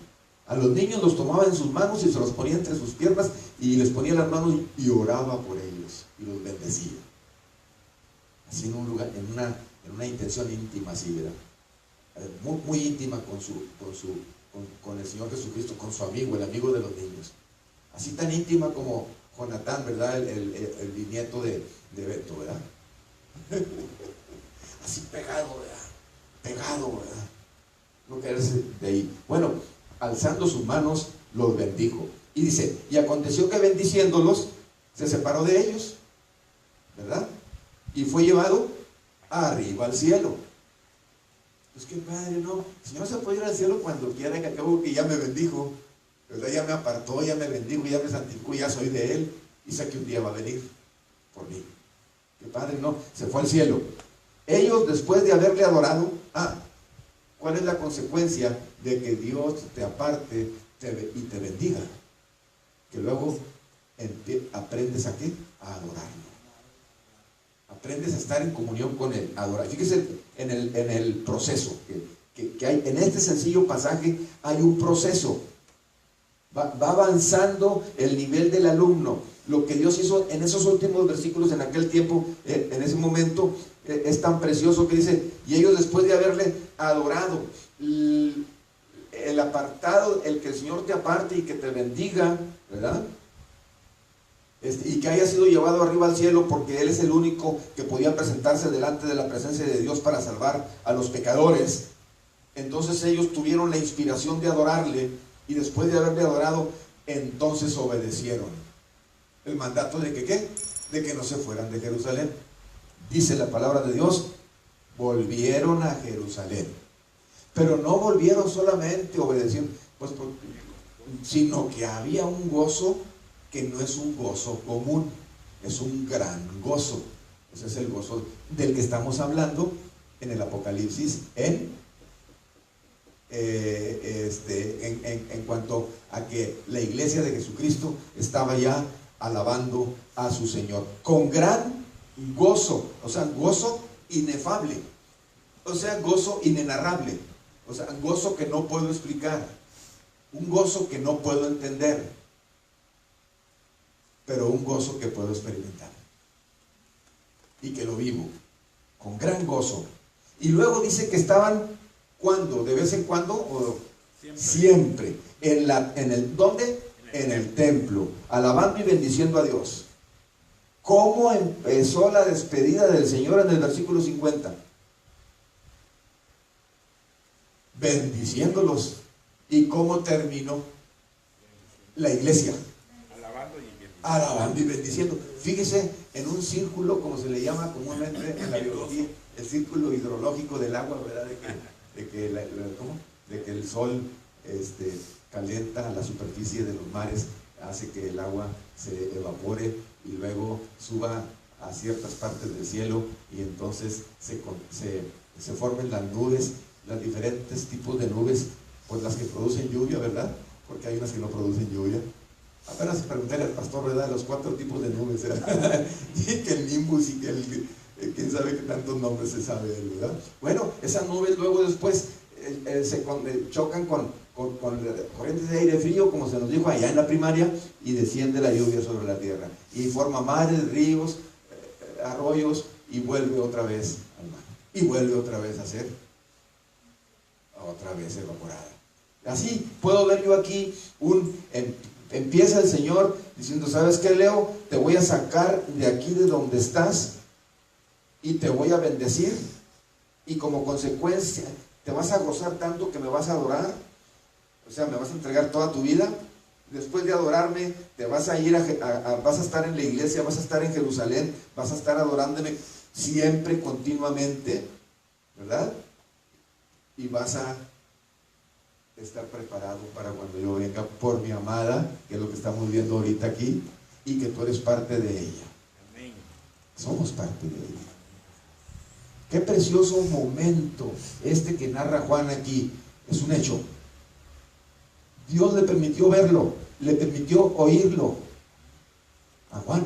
A los niños los tomaba en sus manos y se los ponía entre sus piernas y les ponía las manos y oraba por ellos y los bendecía. Así en un lugar, en una intención íntima, así, ¿verdad? Muy, muy íntima con el Señor Jesucristo, con su amigo, el amigo de los niños. Así tan íntima como Jonatán, ¿verdad? El bisnieto de Beto, ¿verdad? Así pegado, ¿verdad? Pegado, ¿verdad? No quedarse de ahí. Bueno, alzando sus manos, los bendijo. Y dice, y aconteció que bendiciéndolos, se separó de ellos, ¿verdad? Y fue llevado arriba al cielo. Pues qué padre, ¿no? El Señor se puede ir al cielo cuando quiera, que acabo que ya me bendijo, ¿verdad? Ya me apartó, ya me bendijo, ya me santificó, ya soy de Él, y sé que un día va a venir por mí. Qué padre, ¿no? Se fue al cielo. Ellos, después de haberle adorado, ¿cuál es la consecuencia de que Dios te aparte y te bendiga? Que luego aprendes a ¿qué? A adorarlo. Aprendes a estar en comunión con Él, a adorar. Fíjese en el proceso que hay. En este sencillo pasaje hay un proceso. Va avanzando el nivel del alumno. Lo que Dios hizo en esos últimos versículos, en aquel tiempo, en ese momento, es tan precioso que dice, y ellos después de haberle adorado, el apartado, el que el Señor te aparte y que te bendiga, ¿verdad? Y que haya sido llevado arriba al cielo, porque Él es el único que podía presentarse delante de la presencia de Dios para salvar a los pecadores. Entonces ellos tuvieron la inspiración de adorarle, y después de haberle adorado, entonces obedecieron el mandato de que ¿qué? De que no se fueran de Jerusalén. Dice la palabra de Dios, volvieron a Jerusalén. Pero no volvieron solamente obedeciendo, sino que había un gozo que no es un gozo común, es un gran gozo. Ese es el gozo del que estamos hablando en el Apocalipsis, en cuanto a que la iglesia de Jesucristo estaba ya alabando a su Señor con gran gozo, o sea, gozo inefable, o sea, gozo inenarrable, o sea, gozo que no puedo explicar, un gozo que no puedo entender, pero un gozo que puedo experimentar y que lo vivo con gran gozo. Y luego dice que estaban, ¿cuándo? ¿De vez en cuando? ¿O siempre? ¿Dónde? En el templo, alabando y bendiciendo a Dios. ¿Cómo empezó la despedida del Señor en el versículo 50? Bendiciéndolos. ¿Y cómo terminó la iglesia? Alabando y bendiciendo. Fíjese en un círculo, como se le llama comúnmente en la biología, el círculo hidrológico del agua, ¿verdad? ¿cómo? De que el sol calienta la superficie de los mares, hace que el agua se evapore y luego suba a ciertas partes del cielo, y entonces se formen las nubes, los diferentes tipos de nubes, pues las que producen lluvia, ¿verdad? Porque hay unas que no producen lluvia. Apenas preguntarle al pastor, ¿verdad? Los 4 tipos de nubes, ¿verdad? Y que el nimbus y que quién sabe qué tantos nombres se sabe, ¿verdad? Bueno, esas nubes luego después chocan con corrientes de aire frío, como se nos dijo allá en la primaria, y desciende la lluvia sobre la tierra y forma mares, ríos, arroyos, y vuelve otra vez al mar, y vuelve otra vez a ser otra vez evaporada. Así puedo ver yo aquí empieza el Señor diciendo: ¿sabes qué, Leo? Te voy a sacar de aquí, de donde estás, y te voy a bendecir, y como consecuencia te vas a gozar tanto que me vas a adorar. O sea, me vas a entregar toda tu vida. Después de adorarme, te vas a ir vas a estar en la iglesia, vas a estar en Jerusalén, vas a estar adorándome siempre, continuamente, ¿verdad? Y vas a estar preparado para cuando yo venga por mi amada, que es lo que estamos viendo ahorita aquí, y que tú eres parte de ella. Amén. Somos parte de ella. Qué precioso momento que narra Juan aquí. Es un hecho. Dios le permitió verlo, le permitió oírlo a Juan.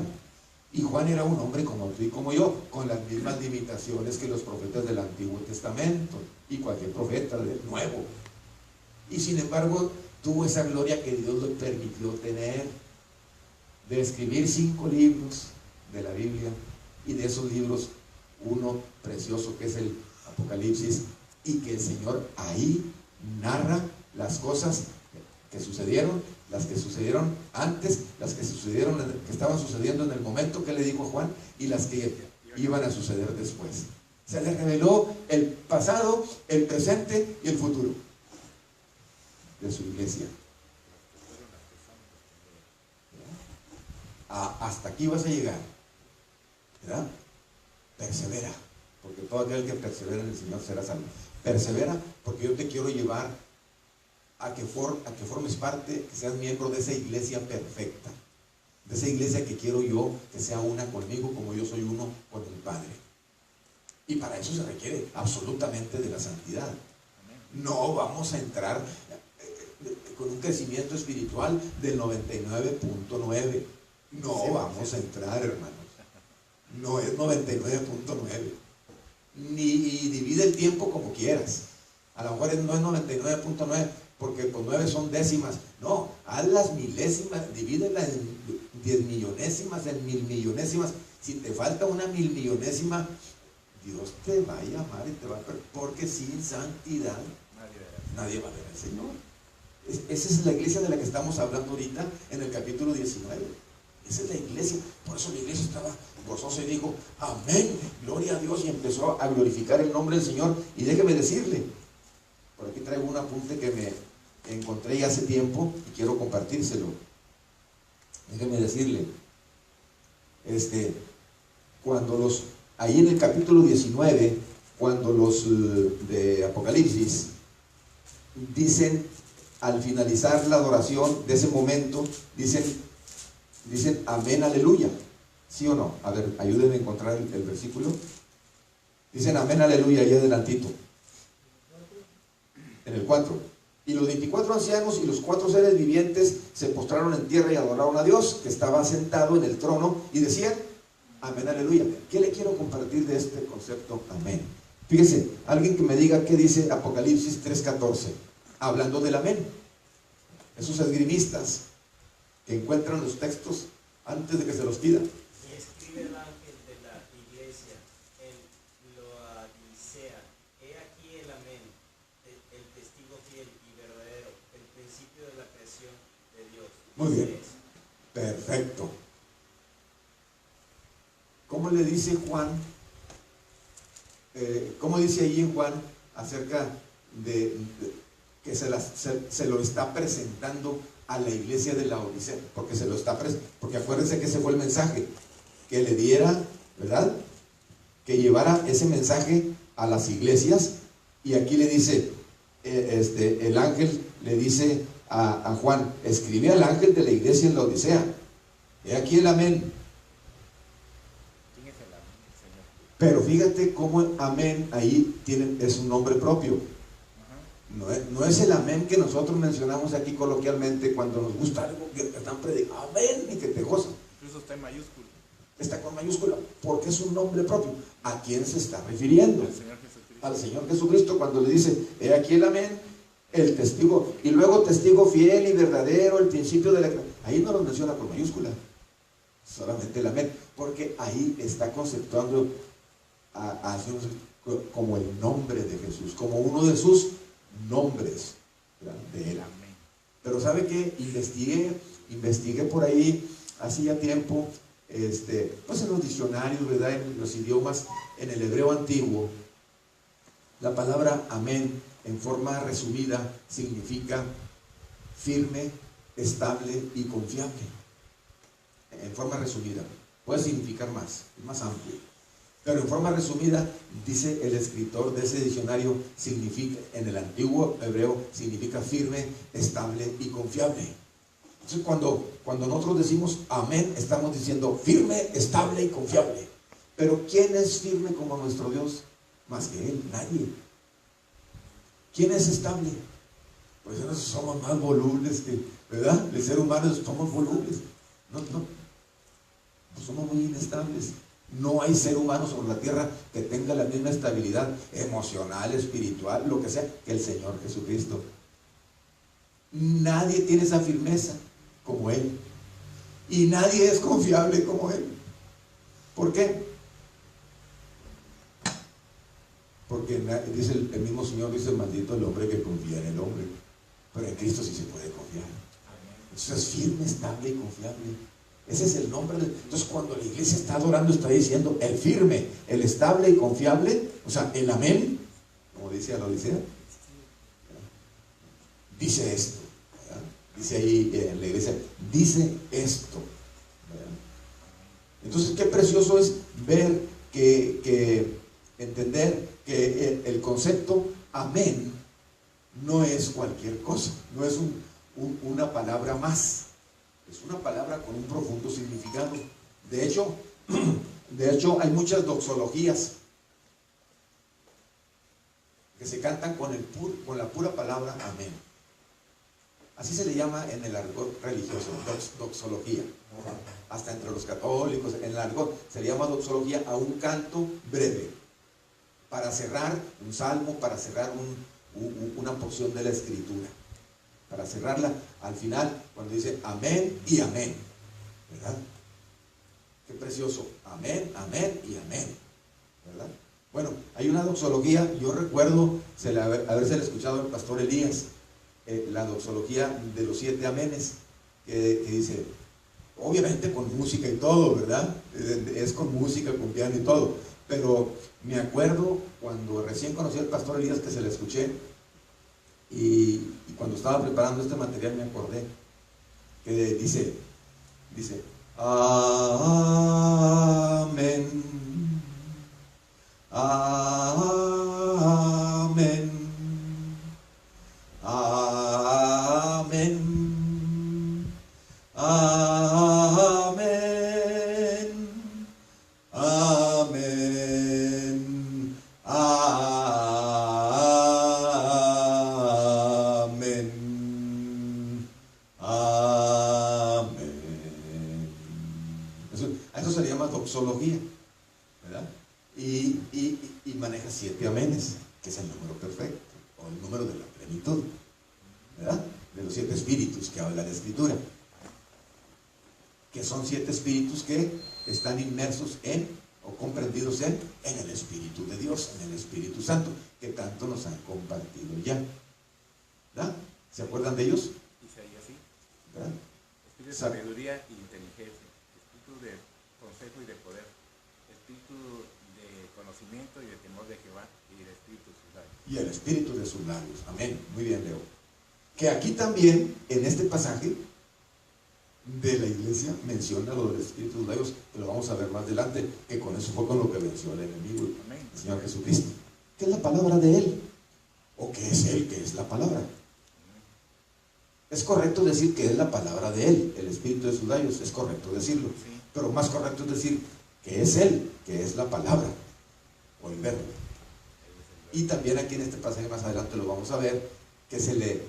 Y Juan era un hombre como tú y como yo, con las mismas limitaciones que los profetas del Antiguo Testamento y cualquier profeta del Nuevo. Y sin embargo, tuvo esa gloria que Dios le permitió tener, de escribir 5 libros de la Biblia, y de esos libros uno precioso que es el Apocalipsis, y que el Señor ahí narra las cosas que sucedieron, las que sucedieron antes, las que estaban sucediendo en el momento que le dijo a Juan, y las que iban a suceder después. Se le reveló el pasado, el presente y el futuro de su iglesia. Hasta aquí vas a llegar, ¿verdad? Persevera, porque todo aquel que persevera en el Señor será salvo. Persevera, porque yo te quiero llevar a que formes parte, que seas miembro de esa iglesia perfecta, de esa iglesia que quiero yo que sea una conmigo, como yo soy uno con el Padre. Y para eso se requiere absolutamente de la santidad. No vamos a entrar con un crecimiento espiritual del 99.9. No vamos a entrar, hermanos. No es 99.9. Ni divide el tiempo como quieras. A lo mejor no es 99.9 porque pues 9 son décimas. No, haz las milésimas, divídelas en 10 millonésimas, en 1000 millonésimas. Si te falta una 1000 millonésima, Dios te va a llamar y te va a perder, porque sin santidad nadie va a ver al Señor. Esa es la iglesia de la que estamos hablando ahorita en el capítulo 19. Esa es la iglesia. Por eso la iglesia estaba gozosa y dijo: amén, gloria a Dios, y empezó a glorificar el nombre del Señor. Y déjeme decirle, por aquí traigo un apunte que me encontré ya hace tiempo y quiero compartírselo. Déjeme decirle, ahí en el capítulo 19, cuando los de Apocalipsis dicen, al finalizar la adoración de ese momento, dicen amén, aleluya. ¿Sí o no? A ver, ayúdenme a encontrar el versículo. Dicen amén, aleluya, ahí adelantito. En el 4. Y los 24 ancianos y los 4 seres vivientes se postraron en tierra y adoraron a Dios, que estaba sentado en el trono, y decían amén, aleluya. ¿Qué le quiero compartir de este concepto amén? Fíjese, alguien que me diga qué dice Apocalipsis 3:14, hablando del amén. Esos esgrimistas que encuentran los textos antes de que se los pidan. Y escribe el ángel de la iglesia en Laodicea: he aquí el amén, el testigo fiel y verdadero, el principio de la creación de Dios. Muy bien, perfecto. ¿Cómo le dice Juan? ¿Cómo dice allí en Juan acerca de que se lo está presentando a la iglesia de Laodicea? Porque porque acuérdense que ese fue el mensaje, que le diera, ¿verdad? Que llevara ese mensaje a las iglesias Y aquí le dice, el ángel le dice a Juan, escribe al ángel de la iglesia en la Odisea. He aquí el amén. ¿Quién es el amén, Señor? Pero fíjate cómo amén ahí es un nombre propio. Ajá. No es el amén que nosotros mencionamos aquí coloquialmente cuando nos gusta algo que están predicando. Amén, y que te gozan. Incluso está en mayúscula. Está con mayúscula, porque es un nombre propio. ¿A quién se está refiriendo? El Señor Jesucristo. Al Señor Jesucristo, cuando le dice, he aquí el amén, el testigo, y luego testigo fiel y verdadero, el principio de la... Ahí no lo menciona con mayúscula, solamente el amén, porque ahí está conceptuando a Jesús como el nombre de Jesús, como uno de sus nombres, ¿verdad? De él. Amén. Pero ¿sabe qué? Investigué por ahí, hacía tiempo, pues en los diccionarios, ¿verdad? En los idiomas, en el hebreo antiguo, la palabra amén, en forma resumida, significa firme, estable y confiable. En forma resumida, puede significar más, es más amplio. Pero en forma resumida, dice el escritor de ese diccionario, significa, en el antiguo hebreo, significa firme, estable y confiable. Entonces cuando nosotros decimos amén, estamos diciendo firme, estable y confiable. Pero ¿quién es firme como nuestro Dios? Más que Él, nadie. ¿Quién es estable? Pues nosotros somos más volubles que, ¿verdad? El ser humano somos volubles. No, pues somos muy inestables. No hay ser humano sobre la tierra que tenga la misma estabilidad emocional, espiritual, lo que sea, que el Señor Jesucristo. Nadie tiene esa firmeza como Él. Y nadie es confiable como Él. ¿Por qué? Porque dice el mismo Señor, dice, maldito el hombre que confía en el hombre. Pero en Cristo sí se puede confiar. Entonces es firme, estable y confiable. Ese es el nombre. Entonces cuando la iglesia está adorando, está diciendo el firme, el estable y confiable, o sea, el amén, como dice a la Odisea, dice esto, ¿verdad? Dice ahí en la iglesia, dice esto, ¿verdad? Entonces qué precioso es ver entender que el concepto amén no es cualquier cosa, no es una palabra más. Es una palabra con un profundo significado. De hecho, hay muchas doxologías que se cantan con la pura palabra amén. Así se le llama en el argot religioso, doxología. Hasta entre los católicos, en el argot se le llama doxología a un canto breve, para cerrar un salmo, para cerrar una porción de la escritura. Para cerrarla al final, cuando dice amén y amén, ¿verdad? Qué precioso, amén, amén y amén, ¿verdad? Bueno, hay una doxología, yo recuerdo haberse escuchado al pastor Elías, la doxología de los 7 amenes, que dice, obviamente con música y todo, ¿verdad? Es con música, con piano y todo, pero me acuerdo cuando recién conocí al pastor Elías que se le escuché, y cuando estaba preparando este material me acordé que dice amén, amén, amén, amén, amén, a eso se le llama doxología, ¿verdad? Y maneja 7 amenes, que es el número perfecto, o el número de la plenitud, ¿verdad? De los 7 espíritus que habla la Escritura, que son 7 espíritus que están inmersos o comprendidos en el Espíritu de Dios, en el Espíritu Santo, que tanto nos han compartido ya, ¿verdad? ¿Se acuerdan de ellos? Dice ahí así, ¿Verdad? espíritu de sabiduría y inteligencia, espíritu de consejo y de poder, espíritu de conocimiento y de temor de Jehová y el espíritu de sus labios. Y el espíritu de sus labios. Amén. Muy bien, Leo. Que aquí también, en este pasaje de la iglesia, menciona lo del espíritu de sus labios, que lo vamos a ver más adelante, que con eso fue con lo que venció al enemigo, Amén. el Señor Jesucristo, que es la palabra de Él. ¿O qué es Él, que es la palabra? Es correcto decir que es la palabra de Él, el espíritu de sus labios, es correcto decirlo. Sí. Pero más correcto es decir que es Él, que es la palabra, o el verbo. Y también aquí en este pasaje más adelante lo vamos a ver, que se le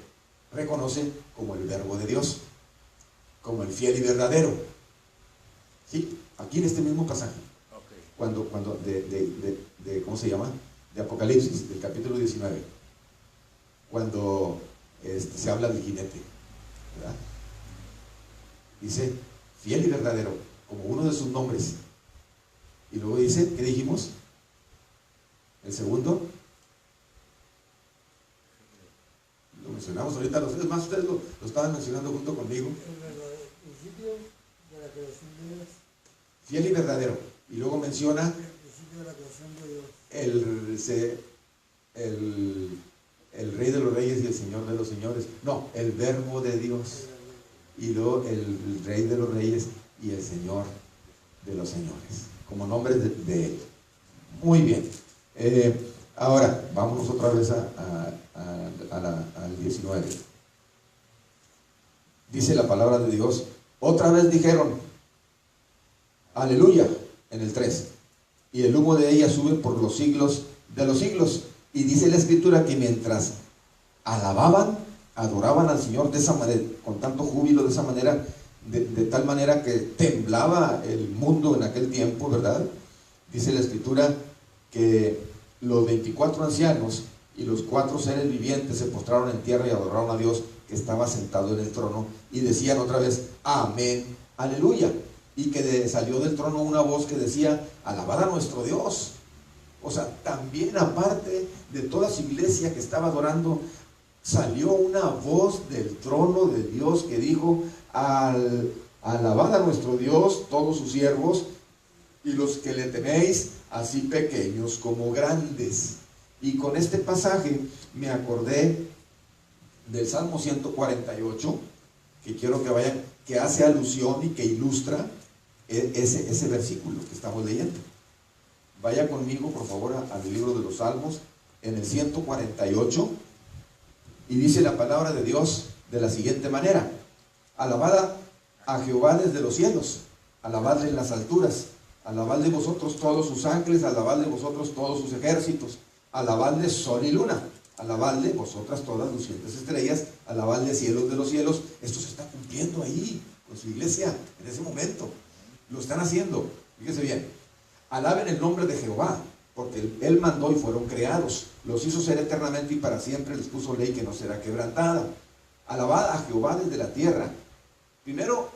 reconoce como el verbo de Dios, como el fiel y verdadero. ¿Sí? Aquí en este mismo pasaje, Okay. cuando ¿cómo se llama? De Apocalipsis, del capítulo 19, cuando se habla del jinete, ¿verdad? Dice, fiel y verdadero, como uno de sus nombres. Y luego dice, ¿qué dijimos? El segundo, lo mencionamos ahorita, los demás ustedes lo estaban mencionando junto conmigo. El principio de la creación de Dios. Fiel y verdadero. Y luego menciona El principio de la creación de Dios. el Rey de los Reyes y el Señor de los Señores. No, el Verbo de Dios. Y luego el Rey de los Reyes y el Señor de los Señores, como nombres de Él. Muy bien. Ahora, vámonos otra vez al 19. Dice la palabra de Dios, otra vez dijeron, aleluya, en el 3. Y el humo de ella sube por los siglos de los siglos. Y dice la Escritura que mientras alababan, adoraban al Señor de esa manera, con tanto júbilo, de esa manera, de tal manera que temblaba el mundo en aquel tiempo, ¿verdad? Dice la Escritura que los 24 ancianos y los 4 seres vivientes se postraron en tierra y adoraron a Dios que estaba sentado en el trono y decían otra vez, amén, aleluya. Y que salió del trono una voz que decía, alabad a nuestro Dios. O sea, también aparte de toda su iglesia que estaba adorando, salió una voz del trono de Dios que dijo, alabad a nuestro Dios, todos sus siervos, y los que le teméis, así pequeños como grandes. Y con este pasaje me acordé del Salmo 148, que quiero que vayan, que hace alusión y que ilustra ese versículo que estamos leyendo. Vaya conmigo, por favor, al libro de los Salmos, en el 148, y dice la palabra de Dios de la siguiente manera: alabad a Jehová desde los cielos, alabadle en las alturas, alabadle vosotros todos sus ángeles, alabadle vosotros todos sus ejércitos, alabadle sol y luna, alabadle vosotras todas lucientes estrellas, alabadle cielos de los cielos. Esto se está cumpliendo ahí con su iglesia en ese momento. Lo están haciendo. Fíjese bien. Alaben el nombre de Jehová, porque Él mandó y fueron creados. Los hizo ser eternamente y para siempre, les puso ley que no será quebrantada. Alabad a Jehová desde la tierra. Primero,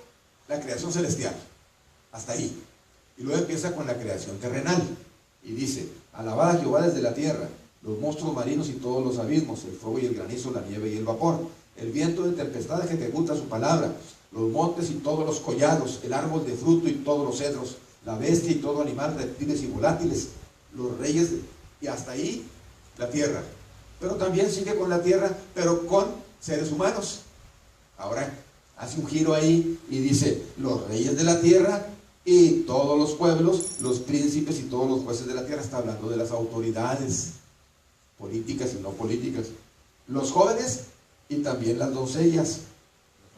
la creación celestial. Hasta ahí. Y luego empieza con la creación terrenal. Y dice, alabad a Jehová desde la tierra, los monstruos marinos y todos los abismos, el fuego y el granizo, la nieve y el vapor, el viento de tempestad que ejecuta su palabra, los montes y todos los collados, el árbol de fruto y todos los cedros, la bestia y todo animal, reptiles y volátiles, los reyes, y hasta ahí la tierra. Pero también sigue con la tierra, pero con seres humanos. Ahora hace un giro ahí y dice, los reyes de la tierra y todos los pueblos, los príncipes y todos los jueces de la tierra. Está hablando de las autoridades políticas y no políticas, los jóvenes y también las doncellas,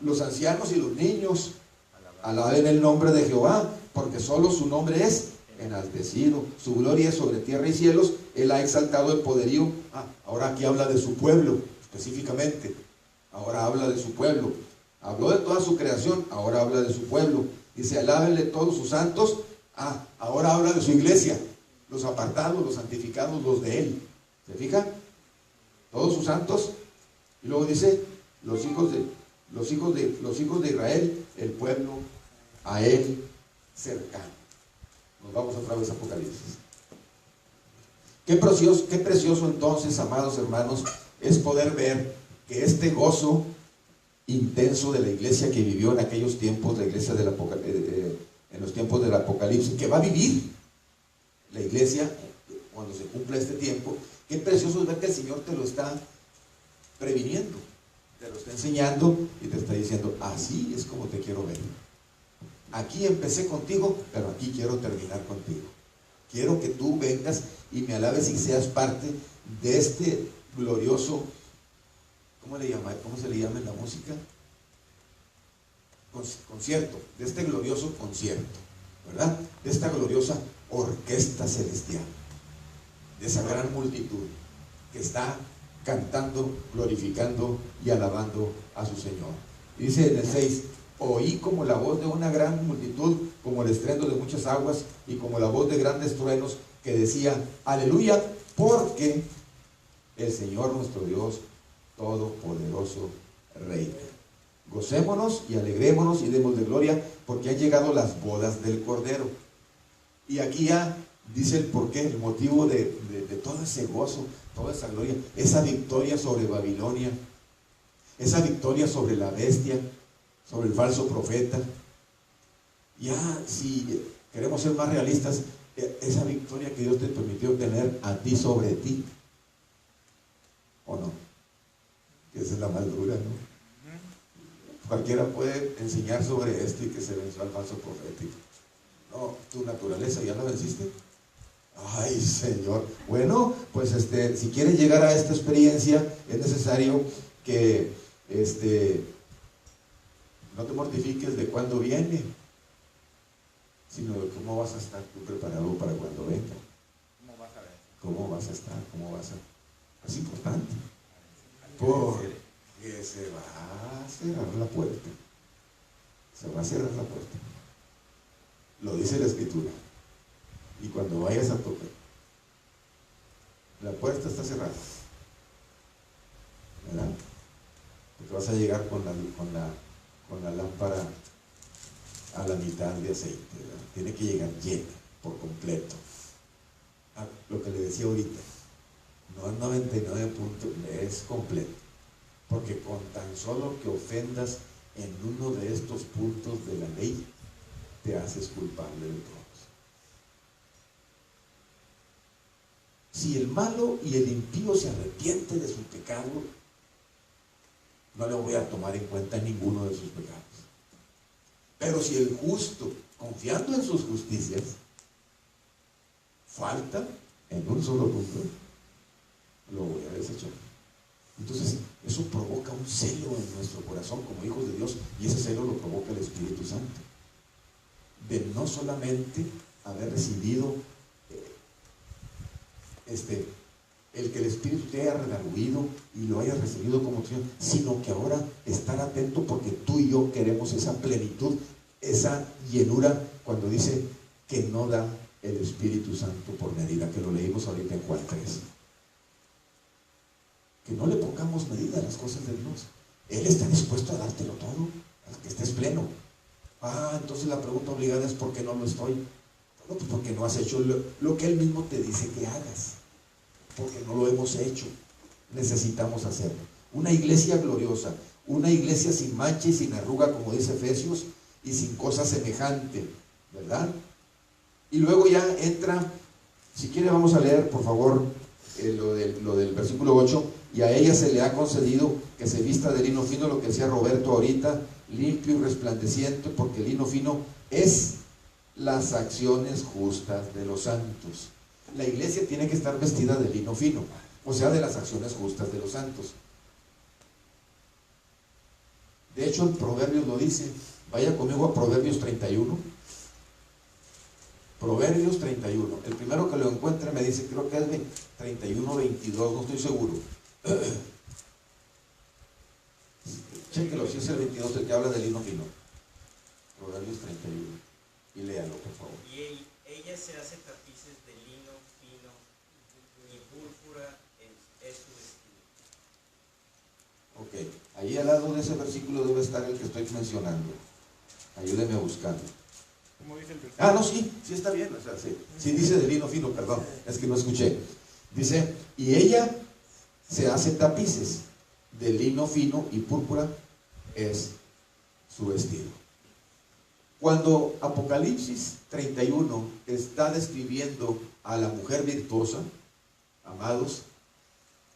los ancianos y los niños. Alaben el nombre de Jehová, porque solo su nombre es enaltecido, su gloria es sobre tierra y cielos, Él ha exaltado el poderío. Ahora aquí habla de su pueblo específicamente, ahora habla de su pueblo. Habló de toda su creación, ahora habla de su pueblo. Dice, alábenle todos sus santos. Ahora habla de su iglesia, los apartados, los santificados, los de Él. ¿Se fijan? Todos sus santos. Y luego dice, los hijos de Israel, el pueblo a Él cercano. Nos vamos otra vez a Apocalipsis. Qué precioso entonces, amados hermanos, es poder ver que este gozo intenso de la iglesia que vivió en aquellos tiempos, la iglesia en los tiempos del Apocalipsis, que va a vivir la iglesia cuando se cumpla este tiempo. Qué precioso es ver que el Señor te lo está previniendo, te lo está enseñando y te está diciendo, así es como te quiero ver. Aquí empecé contigo, pero aquí quiero terminar contigo. Quiero que tú vengas y me alabes y seas parte de glorioso, ¿cómo se le llama en la música? Concierto, de este glorioso concierto, ¿verdad? De esta gloriosa orquesta celestial, de esa gran multitud que está cantando, glorificando y alabando a su Señor. Y dice en el 6, oí como la voz de una gran multitud, como el estruendo de muchas aguas y como la voz de grandes truenos que decía, aleluya, porque el Señor nuestro Dios Todopoderoso reina. Gocémonos y alegrémonos y demos de gloria porque han llegado las bodas del Cordero. Y aquí ya dice el porqué, el motivo de todo ese gozo, toda esa gloria, esa victoria sobre Babilonia, esa victoria sobre la bestia, sobre el falso profeta. Ya, si queremos ser más realistas, esa victoria que Dios te permitió tener a ti sobre ti, ¿o no? Que esa es la más dura, ¿no? Cualquiera puede enseñar sobre esto y que se venció al falso profeta. No, tu naturaleza ya la venciste. Ay, Señor. Bueno, pues si quieres llegar a esta experiencia, es necesario que no te mortifiques de cuándo viene, sino de cómo vas a estar tú preparado para cuando venga. ¿Cómo vas a ver? ¿Cómo vas a estar? ¿Cómo vas a...? Es importante. Porque se va a cerrar la puerta. Se va a cerrar la puerta. Lo dice la Escritura. Y cuando vayas a tocar, la puerta está cerrada, ¿verdad? Porque vas a llegar con la lámpara a la mitad de aceite, ¿verdad? Tiene que llegar llena, por completo. Lo que le decía ahorita, no es 99 puntos, es completo. Porque con tan solo que ofendas en uno de estos puntos de la ley, te haces culpable de todos. Si el malo y el impío se arrepiente de su pecado, no le voy a tomar en cuenta ninguno de sus pecados. Pero si el justo, confiando en sus justicias, falta en un solo punto, lo voy a desechar. Entonces, eso provoca un celo en nuestro corazón como hijos de Dios, y ese celo lo provoca el Espíritu Santo. De no solamente haber recibido el que el Espíritu te haya redarguido y lo hayas recibido como Señor, sino que ahora estar atento porque tú y yo queremos esa plenitud, esa llenura, cuando dice que no da el Espíritu Santo por medida, que lo leímos ahorita en Juan 3. Que no le pongamos medida a las cosas de Dios. Él está dispuesto a dártelo todo, a que estés pleno. Entonces la pregunta obligada es ¿por qué no lo estoy? No, pues porque no has hecho lo que Él mismo te dice que hagas. Porque no lo hemos hecho. Necesitamos hacerlo. Una iglesia gloriosa, una iglesia sin mancha y sin arruga, como dice Efesios, y sin cosa semejante, ¿verdad? Y luego ya entra, si quiere vamos a leer por favor lo del versículo 8. Y a ella se le ha concedido que se vista de lino fino, lo que decía Roberto ahorita, limpio y resplandeciente, porque el lino fino es las acciones justas de los santos. La iglesia tiene que estar vestida de lino fino, o sea, de las acciones justas de los santos. De hecho, en Proverbios lo dice. Vaya conmigo a Proverbios 31. Proverbios 31. El primero que lo encuentre me dice, creo que es 31, 22, no estoy seguro. Chéquelo, si es el 22 el que habla de lino fino. Proverbios 31. Y léalo, por favor. Y ella se hace tapices de lino fino y púrpura es su vestido. Ok, ahí al lado de ese versículo debe estar el que estoy mencionando. Ayúdeme a buscarlo. ¿Cómo dice el versículo? No, sí está bien. O sea, sí dice de lino fino, perdón, es que no escuché. Dice, y ella se hace tapices de lino fino y púrpura es su vestido. Cuando Apocalipsis 31 está describiendo a la mujer virtuosa, amados,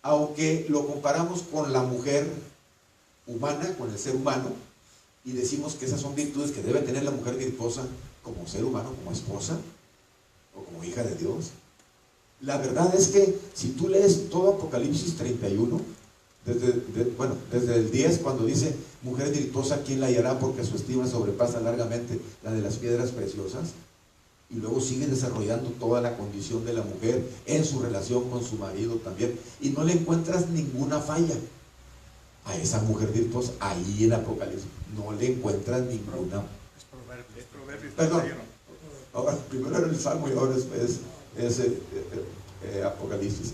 aunque lo comparamos con la mujer humana, con el ser humano, y decimos que esas son virtudes que debe tener la mujer virtuosa como ser humano, como esposa o como hija de Dios, La verdad es que si tú lees todo Apocalipsis 31, desde el 10, cuando dice, mujer virtuosa, ¿quién la hallará? Porque su estima sobrepasa largamente la de las piedras preciosas. Y luego sigue desarrollando toda la condición de la mujer en su relación con su marido también. Y no le encuentras ninguna falla a esa mujer virtuosa ahí en Apocalipsis. No le encuentras ninguna. Es Proverbios. Perdón. Ahora, primero era el Salmo y ahora es Apocalipsis.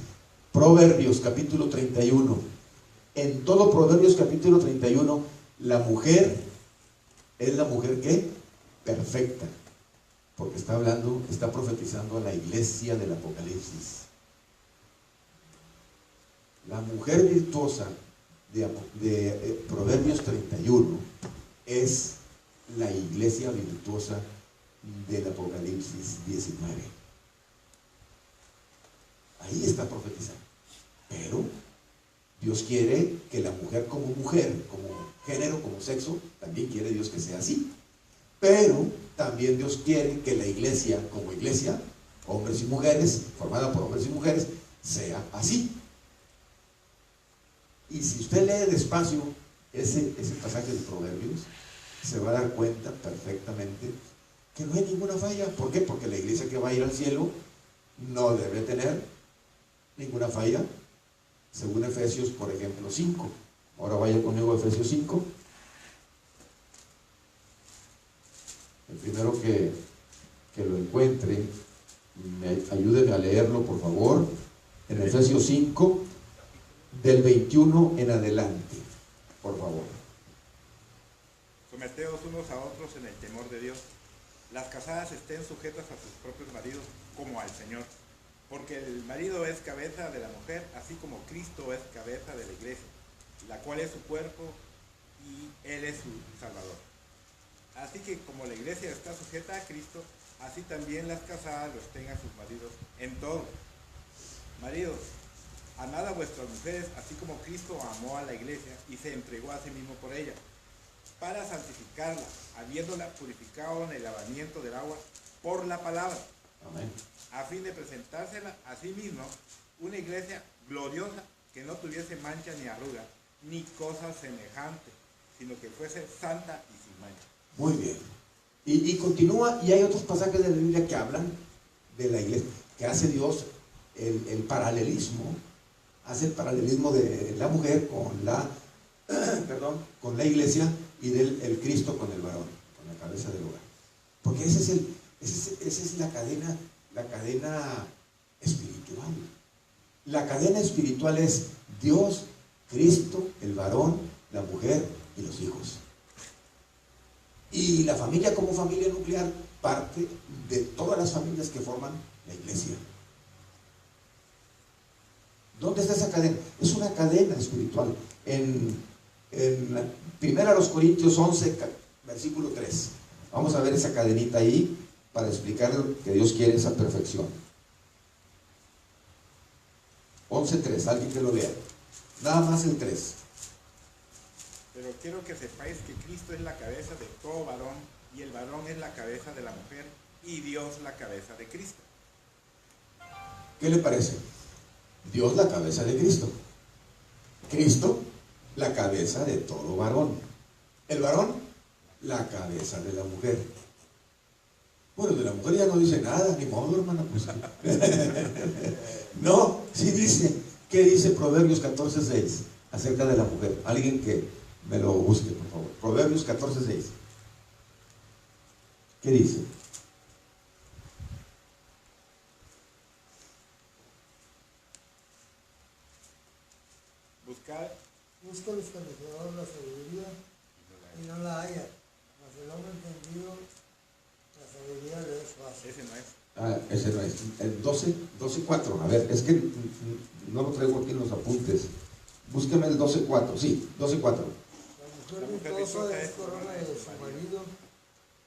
Proverbios capítulo 31. En todo Proverbios capítulo 31, la mujer es la mujer ¿qué? Perfecta. Porque está profetizando a la iglesia del Apocalipsis. La mujer virtuosa de Proverbios 31 es la iglesia virtuosa del Apocalipsis 19. Ahí está profetizando. Pero Dios quiere que la mujer, como género, como sexo, también quiere Dios que sea así. Pero también Dios quiere que la iglesia, como iglesia, hombres y mujeres, formada por hombres y mujeres, sea así. Y si usted lee despacio ese pasaje de Proverbios, se va a dar cuenta perfectamente que no hay ninguna falla. ¿Por qué? Porque la iglesia que va a ir al cielo no debe tener ninguna falla, según Efesios, por ejemplo, 5. Ahora vaya conmigo a Efesios 5. El primero que lo encuentre, ayúdeme a leerlo, por favor. En Efesios 5, del 21 en adelante, por favor. Someteos unos a otros en el temor de Dios. Las casadas estén sujetas a sus propios maridos como al Señor, porque el marido es cabeza de la mujer, así como Cristo es cabeza de la iglesia, la cual es su cuerpo y Él es su Salvador. Así que como la iglesia está sujeta a Cristo, así también las casadas lo estén a sus maridos en todo. Maridos, amad a vuestras mujeres, así como Cristo amó a la iglesia y se entregó a sí mismo por ella, para santificarla, habiéndola purificado en el lavamiento del agua por la palabra. Amén. A fin de presentársela a sí mismo una iglesia gloriosa, que no tuviese mancha ni arruga, ni cosa semejante, sino que fuese santa y sin mancha. Muy bien. Y continúa, y hay otros pasajes de la Biblia que hablan de la iglesia, que hace Dios el paralelismo, hace el paralelismo de la mujer con con la iglesia, y del Cristo con el varón, con la cabeza del hogar. Porque esa es la cadena espiritual. La cadena espiritual es Dios, Cristo, el varón, la mujer y los hijos. Y la familia, como familia nuclear, parte de todas las familias que forman la iglesia. ¿Dónde está esa cadena? Es una cadena espiritual. En 1 Corintios 11, versículo 3. Vamos a ver esa cadenita ahí para explicar que Dios quiere esa perfección. 11:3, alguien que lo lea. Nada más el 3. Pero quiero que sepáis que Cristo es la cabeza de todo varón, y el varón es la cabeza de la mujer, y Dios la cabeza de Cristo. ¿Qué le parece? Dios la cabeza de Cristo. Cristo la cabeza de todo varón. El varón la cabeza de la mujer. Bueno, de la mujer ya no dice nada, ni modo, hermana, pues. No, sí dice. ¿Qué dice Proverbios 14:6 acerca de la mujer? Alguien que me lo busque, por favor. Proverbios 14:6. ¿Qué dice? Busca el esclarecedor la sabiduría y no la haya, mas el hombre entendido la sabiduría le es fácil. Ese no es. Ese no es. El 12:4. A ver, es que no lo traigo aquí en los apuntes. Búsqueme el 12:4. Sí, 12:4. La mujer virtuosa es corona de su marido,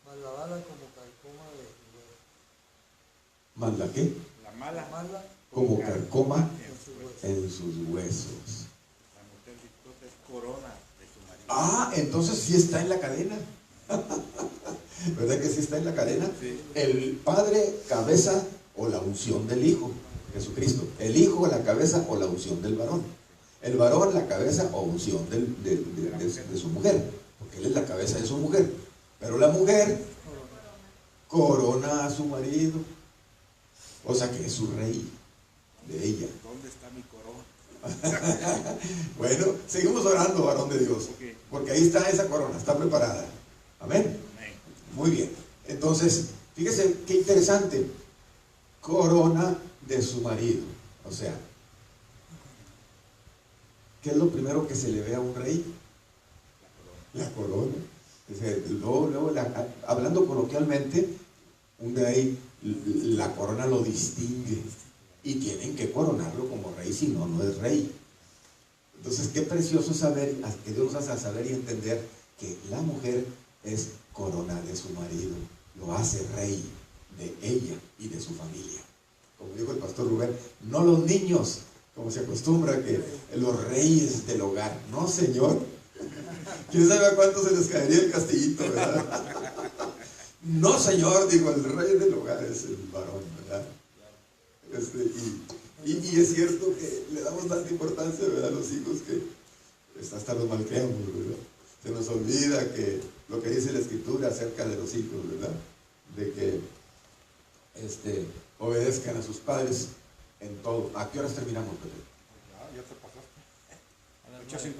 mas la bala como carcoma de su hueso. ¿Más la qué? La mala Como carcoma en en sus huesos. La mujer virtuosa es corona de su marido. Ah, entonces sí está en la cadena. ¿Verdad que sí está en la cadena? Sí. El padre, cabeza o la unción del hijo. Jesucristo. El hijo la cabeza o la unción del varón. El varón la cabeza o unción de su mujer, porque él es la cabeza de su mujer. Pero la mujer corona a su marido, o sea que es su rey de ella. ¿Dónde está mi corona? Bueno, seguimos orando, varón de Dios, porque ahí está esa corona, está preparada. Amén. Muy bien. Entonces, fíjese qué interesante. Corona de su marido. O sea, ¿qué es lo primero que se le ve a un rey? La corona. O sea, luego, hablando coloquialmente, un rey, la corona lo distingue. Y tienen que coronarlo como rey, si no, no es rey. Entonces, qué precioso saber, que Dios nos hace saber y entender que la mujer es corona de su marido. Lo hace rey de ella y de su familia. Como dijo el pastor Rubén, no los niños, como se acostumbra, que los reyes del hogar. No, señor. ¿Quién sabe a cuánto se les caería el castillito, verdad? No, señor, digo, el rey del hogar es el varón, ¿verdad? Y es cierto que le damos tanta importancia, ¿verdad?, a los hijos que hasta los malcriamos, ¿verdad? Se nos olvida que lo que dice la Escritura acerca de los hijos, ¿verdad? De que obedezcan a sus padres en todo. ¿A qué horas terminamos, Pepe? Ya te pasaste.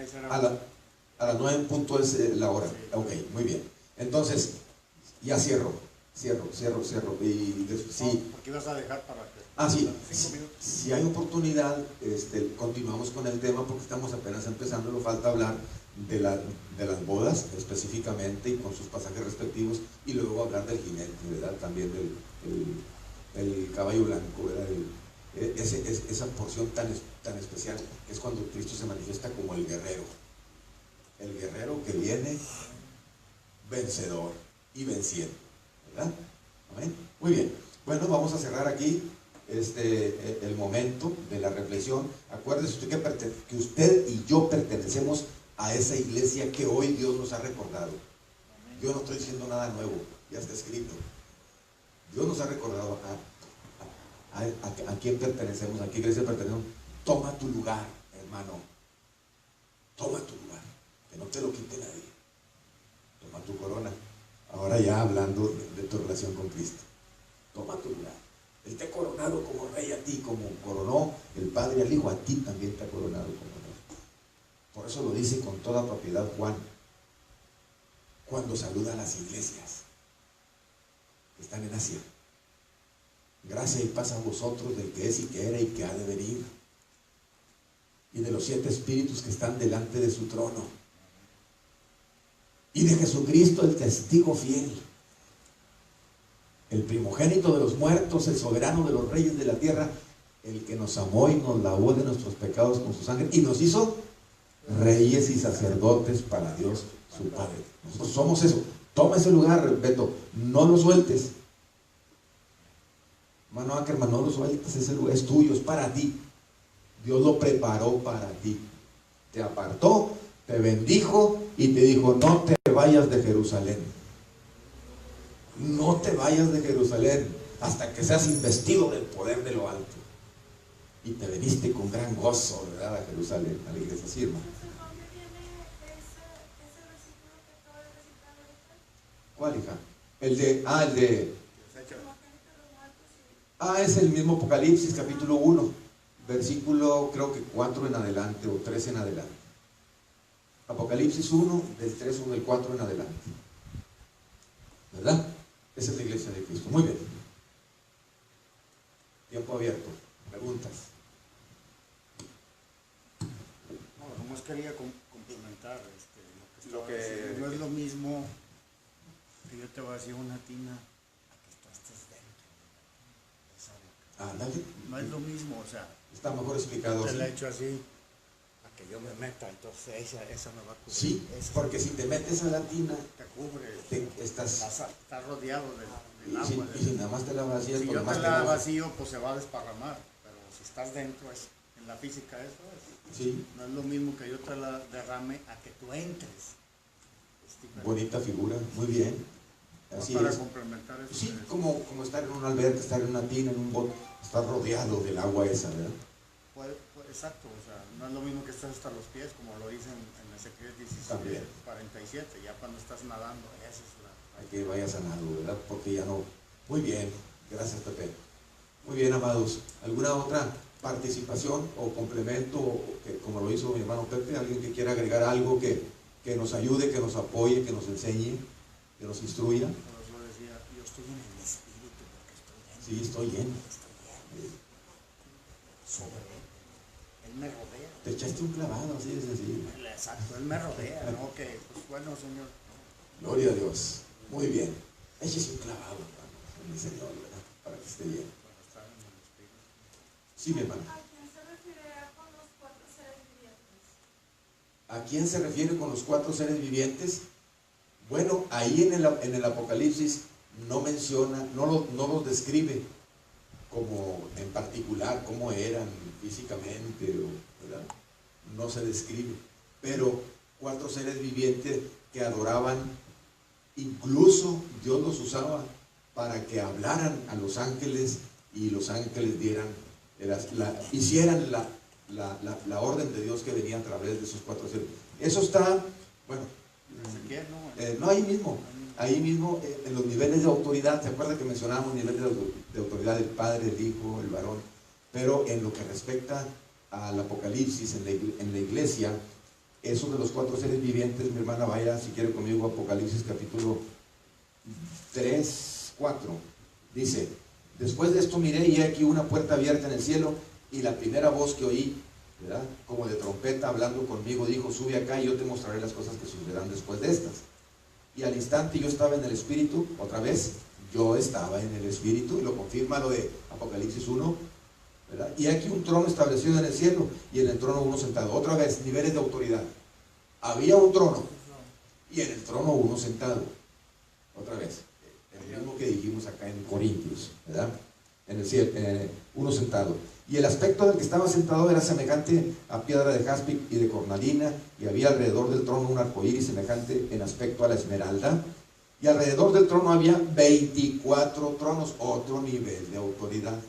8:56 era. A las 9 en punto es la hora. Sí. Ok, muy bien. Entonces, ya cierro. Y sí. Porque ibas a dejar para que. Sí. 5 minutos. Si hay oportunidad, continuamos con el tema porque estamos apenas empezando. Nos falta hablar de las bodas específicamente y con sus pasajes respectivos, y luego hablar del jinete, ¿verdad? También del caballo blanco, ¿verdad? Esa porción tan especial que es cuando Cristo se manifiesta como el guerrero que viene vencedor y venciendo, ¿verdad? Amén. Muy bien. Bueno, vamos a cerrar aquí el momento de la reflexión. Acuérdese usted que usted y yo pertenecemos a esa iglesia que hoy Dios nos ha recordado. Yo no estoy diciendo nada nuevo, ya está escrito. Dios nos ha recordado a quién pertenecemos, a qué iglesia pertenecemos. Toma tu lugar, hermano. Toma tu lugar, que no te lo quite nadie. Toma tu corona. Ahora ya hablando de tu relación con Cristo. Toma tu lugar. Él te ha coronado como rey a ti, como coronó el Padre al Hijo, a ti también te ha coronado como rey. Por eso lo dice con toda propiedad Juan, cuando saluda a las iglesias que están en Asia. Gracia y paz a vosotros del que es y que era y que ha de venir, y de los 7 espíritus que están delante de su trono, y de Jesucristo el testigo fiel, el primogénito de los muertos, el soberano de los reyes de la tierra, el que nos amó y nos lavó de nuestros pecados con su sangre y nos hizo reyes y sacerdotes para Dios su Padre. Nosotros somos eso. Toma ese lugar, Beto, no lo sueltes. Hermano Ackerman, no lo sueltes, ese lugar es tuyo, es para ti. Dios lo preparó para ti. Te apartó, te bendijo y te dijo, no te vayas de Jerusalén. No te vayas de Jerusalén hasta que seas investido del poder de lo alto. Y te veniste con gran gozo, ¿verdad?, a Jerusalén, a la iglesia. Sí, hermano. ¿Cuál, hija? Es el mismo Apocalipsis, capítulo 1, versículo creo que 4 en adelante o 3 en adelante. Apocalipsis 1, del 3 o del 4 en adelante. ¿Verdad? Esa es la iglesia de Cristo. Muy bien. Tiempo abierto. Preguntas. No, nomás quería complementar Lo que- diciendo. No es lo mismo que yo te vacío una tina a que tú estés dentro de esa boca. Ándale. No es lo mismo, o sea, Está mejor explicado. te ¿Sí? la he hecho así a que yo me meta, entonces esa me va a cubrir. Sí, porque si te metes a la tina, te cubre, estás. estás rodeado del Y agua. si nada más te la vacías, Si por yo lo más te te la mojas. vacío, pues se va a desparramar, pero si estás dentro, en la física eso es. Sí, No es lo mismo que yo te la derrame a que tú entres. Es diferente. bonita figura, muy bien. Así para es. complementar eso. Sí, como estar en una alberca, estar en una tina, en un bote, estar rodeado del agua esa, ¿verdad? Exacto, o sea, no es lo mismo que estés hasta los pies, como lo dicen en Ezequiel 17, También. 47, ya cuando estás nadando, esa es la... Hay que vaya sanado, ¿verdad? Porque ya no. Muy bien, gracias Pepe. Muy bien, amados. ¿Alguna otra participación o complemento, como lo hizo mi hermano Pepe? ¿Alguien que quiera agregar algo que nos ayude, que nos apoye, que nos enseñe, que nos instruya? Por eso decía, yo estoy en el espíritu porque estoy lleno. Sí, estoy lleno. Sobre él. Él me rodea. Te echaste un clavado, así de sencillo. Exacto, él me rodea, ¿no? Que, pues bueno, Señor. Gloria a Dios. Muy bien. Échese un clavado, hermano, en el Señor, ¿verdad? Para que esté bien. Para estar en el espíritu. Sí, mi hermano. ¿A quién se refiere con los 4 seres vivientes? ¿A quién se refiere con los 4 seres vivientes? Bueno, ahí en el Apocalipsis no menciona, no los describe como en particular cómo eran físicamente, ¿verdad? No se describe, pero 4 seres vivientes que adoraban, incluso Dios los usaba para que hablaran a los ángeles y los ángeles hicieran la orden de Dios que venía a través de esos 4 seres. Eso está, bueno, Ezequiel, ¿no? no, ahí mismo, en los niveles de autoridad. ¿Se acuerdan que mencionábamos niveles de autoridad del Padre, el Hijo, el varón? Pero en lo que respecta al Apocalipsis, en la iglesia, esos de los 4 seres vivientes, mi hermana, vaya si quiere conmigo, Apocalipsis capítulo 3, 4, dice: después de esto miré y he aquí una puerta abierta en el cielo, y la primera voz que oí, ¿verdad?, como de trompeta hablando conmigo, dijo: sube acá y yo te mostraré las cosas que sucederán después de estas. Y al instante yo estaba en el Espíritu, otra vez, yo estaba en el Espíritu, y lo confirma lo de Apocalipsis 1, ¿verdad? Y aquí un trono establecido en el cielo, y en el trono uno sentado. Otra vez, niveles de autoridad. Había un trono, y en el trono uno sentado. Otra vez, el mismo que dijimos acá en Corintios, ¿verdad? En el cielo, uno sentado. Y el aspecto del que estaba sentado era semejante a piedra de jaspe y de cornalina, y había alrededor del trono un arcoíris semejante en aspecto a la esmeralda, y alrededor del trono había 24 tronos, otro nivel de autoridad.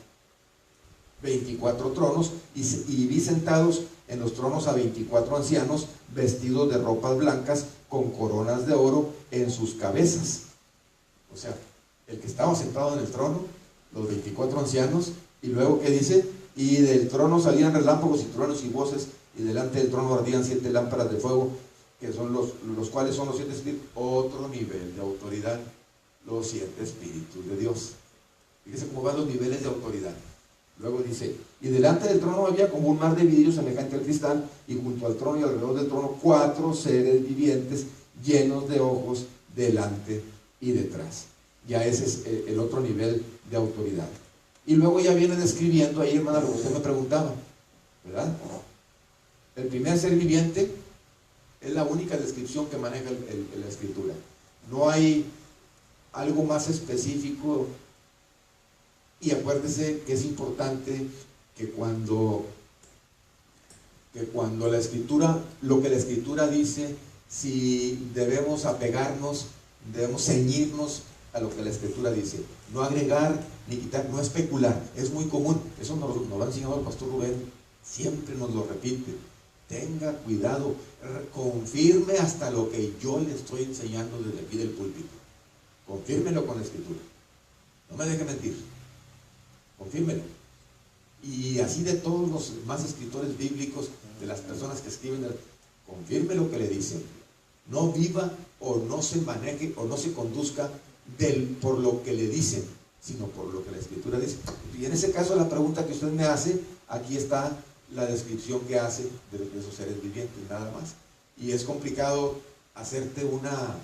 24 tronos, y vi sentados en los tronos a 24 ancianos vestidos de ropas blancas con coronas de oro en sus cabezas. O sea, el que estaba sentado en el trono, los 24 ancianos, y luego ¿qué dice? Y del trono salían relámpagos y truenos y voces, y delante del trono ardían 7 lámparas de fuego, que son los cuales son los 7 espíritus. Otro nivel de autoridad, los 7 espíritus de Dios. Fíjese cómo van los niveles de autoridad. Luego dice: y delante del trono había como un mar de vidrio semejante al cristal, y junto al trono y alrededor del trono 4 seres vivientes llenos de ojos delante y detrás. Ya ese es el otro nivel de autoridad. Y luego ya viene describiendo ahí, hermana, lo que usted me preguntaba, ¿verdad? El primer ser viviente es la única descripción que maneja la Escritura. No hay algo más específico. Y acuérdese que es importante que cuando la Escritura, lo que la Escritura dice, si debemos apegarnos, debemos ceñirnos a lo que la Escritura dice, no agregar ni quitar, no especular. Es muy común, eso nos lo ha enseñado el pastor Rubén, siempre nos lo repite: tenga cuidado, confirme hasta lo que yo le estoy enseñando desde aquí del púlpito, confírmelo con la Escritura, no me deje mentir, confírmelo. Y así de todos los más escritores bíblicos, de las personas que escriben, confirme lo que le dicen, no viva o no se maneje o no se conduzca por lo que le dicen, sino por lo que la Escritura dice. Y en ese caso, la pregunta que usted me hace, aquí está la descripción que hace de esos seres vivientes, nada más. Y es complicado hacerte una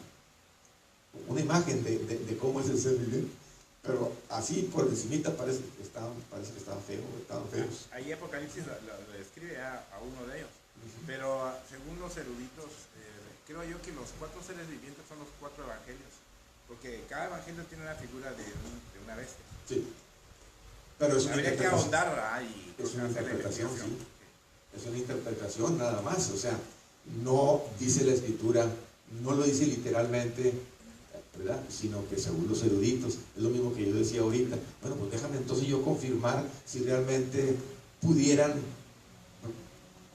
imagen de cómo es el ser viviente, pero así por encimita parece que estaban feos. Ahí Apocalipsis lo describe a uno de ellos, pero según los eruditos, creo yo que los 4 seres vivientes son los 4 evangelios, porque cada evangelio tiene una figura de una bestia. Sí, pero es una Habría que interpretación. ahondar Es una interpretación, sí. Es una interpretación nada más. O sea, no dice la Escritura, no lo dice literalmente, ¿verdad? Sino que según los eruditos, es lo mismo que yo decía ahorita. Bueno, pues déjame entonces yo confirmar si realmente pudieran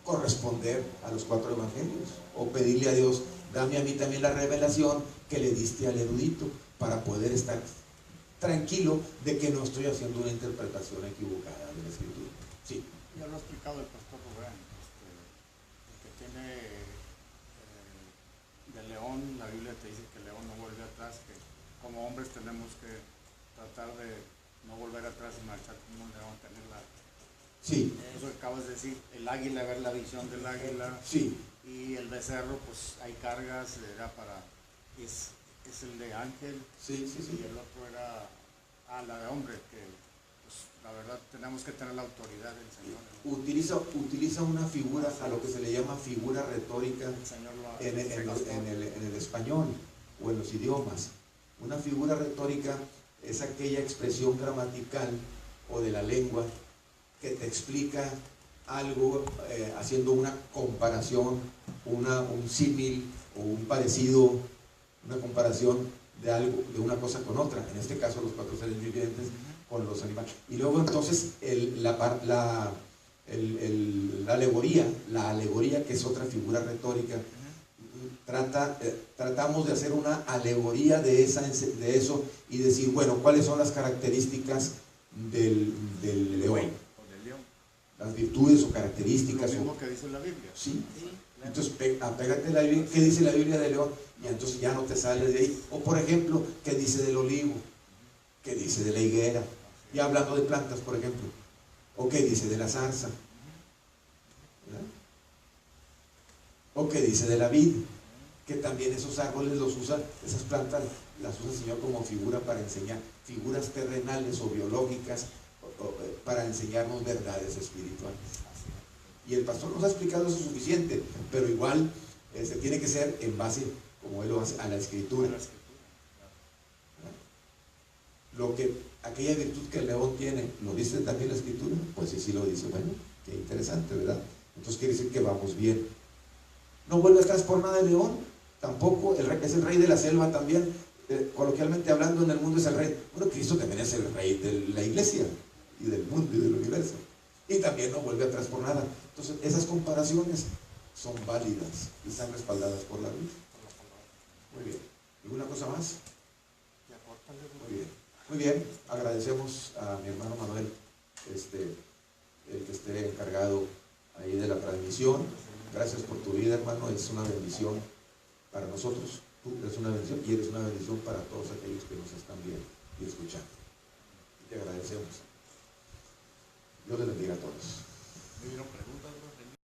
corresponder a los 4 evangelios, o pedirle a Dios, dame a mí también la revelación que le diste al erudito, para poder estar tranquilo de que no estoy haciendo una interpretación equivocada de la escritura. Sí. Ya lo ha explicado el pastor Rubén, el que tiene de león, la Biblia te dice que el león no vuelve atrás, que como hombres tenemos que tratar de no volver atrás y marchar como un león, tenerla. Sí. Eso que acabas de decir, el águila, ver la visión del águila. Sí. Y el becerro, pues hay cargas, era para, es el de ángel. Sí, sí, sí. Y el otro era, la de hombre, que pues la verdad tenemos que tener la autoridad del Señor, ¿no? Utiliza una figura, a lo que se le llama figura retórica El Señor en el español o en los idiomas. Una figura retórica es aquella expresión gramatical o de la lengua que te explica algo haciendo una comparación, un símil o un parecido, una comparación de algo, de una cosa con otra, en este caso los 4 seres vivientes con los animales. Y luego entonces la alegoría, que es otra figura retórica, tratamos de hacer una alegoría de eso y decir, bueno, ¿cuáles son las características del león? Las virtudes o características. Lo mismo que dice la Biblia. Sí. Entonces, apégate a la Biblia. ¿Qué dice la Biblia del león? Y entonces ya no te sales de ahí. O por ejemplo, ¿qué dice del olivo? ¿Qué dice de la higuera? Y hablando de plantas, por ejemplo. ¿O qué dice de la zarza? ¿Verdad? ¿O qué dice de la vid? Que también esos árboles los usa, esas plantas las usa el Señor como figura para enseñar, figuras terrenales o biológicas, para enseñarnos verdades espirituales. Y el pastor nos ha explicado eso suficiente, pero igual tiene que ser en base, como él lo hace, a la escritura. Aquella virtud que el león tiene, ¿lo dice también la escritura? Pues sí, sí lo dice. Bueno, qué interesante, ¿verdad? Entonces quiere decir que vamos bien. No vuelve atrás por nada el león, tampoco, es el rey de la selva también, coloquialmente hablando en el mundo es el rey. Bueno, Cristo también es el rey de la iglesia y del mundo y del universo, y también no vuelve atrás por nada. Entonces esas comparaciones son válidas y están respaldadas por la Biblia. Muy bien. ¿Alguna cosa más? Muy bien. Muy bien, agradecemos a mi hermano Manuel el que esté encargado ahí de la transmisión. Gracias por tu vida, hermano, es una bendición para nosotros. Tú eres una bendición y eres una bendición para todos aquellos que nos están viendo y escuchando. Y te agradecemos. Dios les bendiga a todos.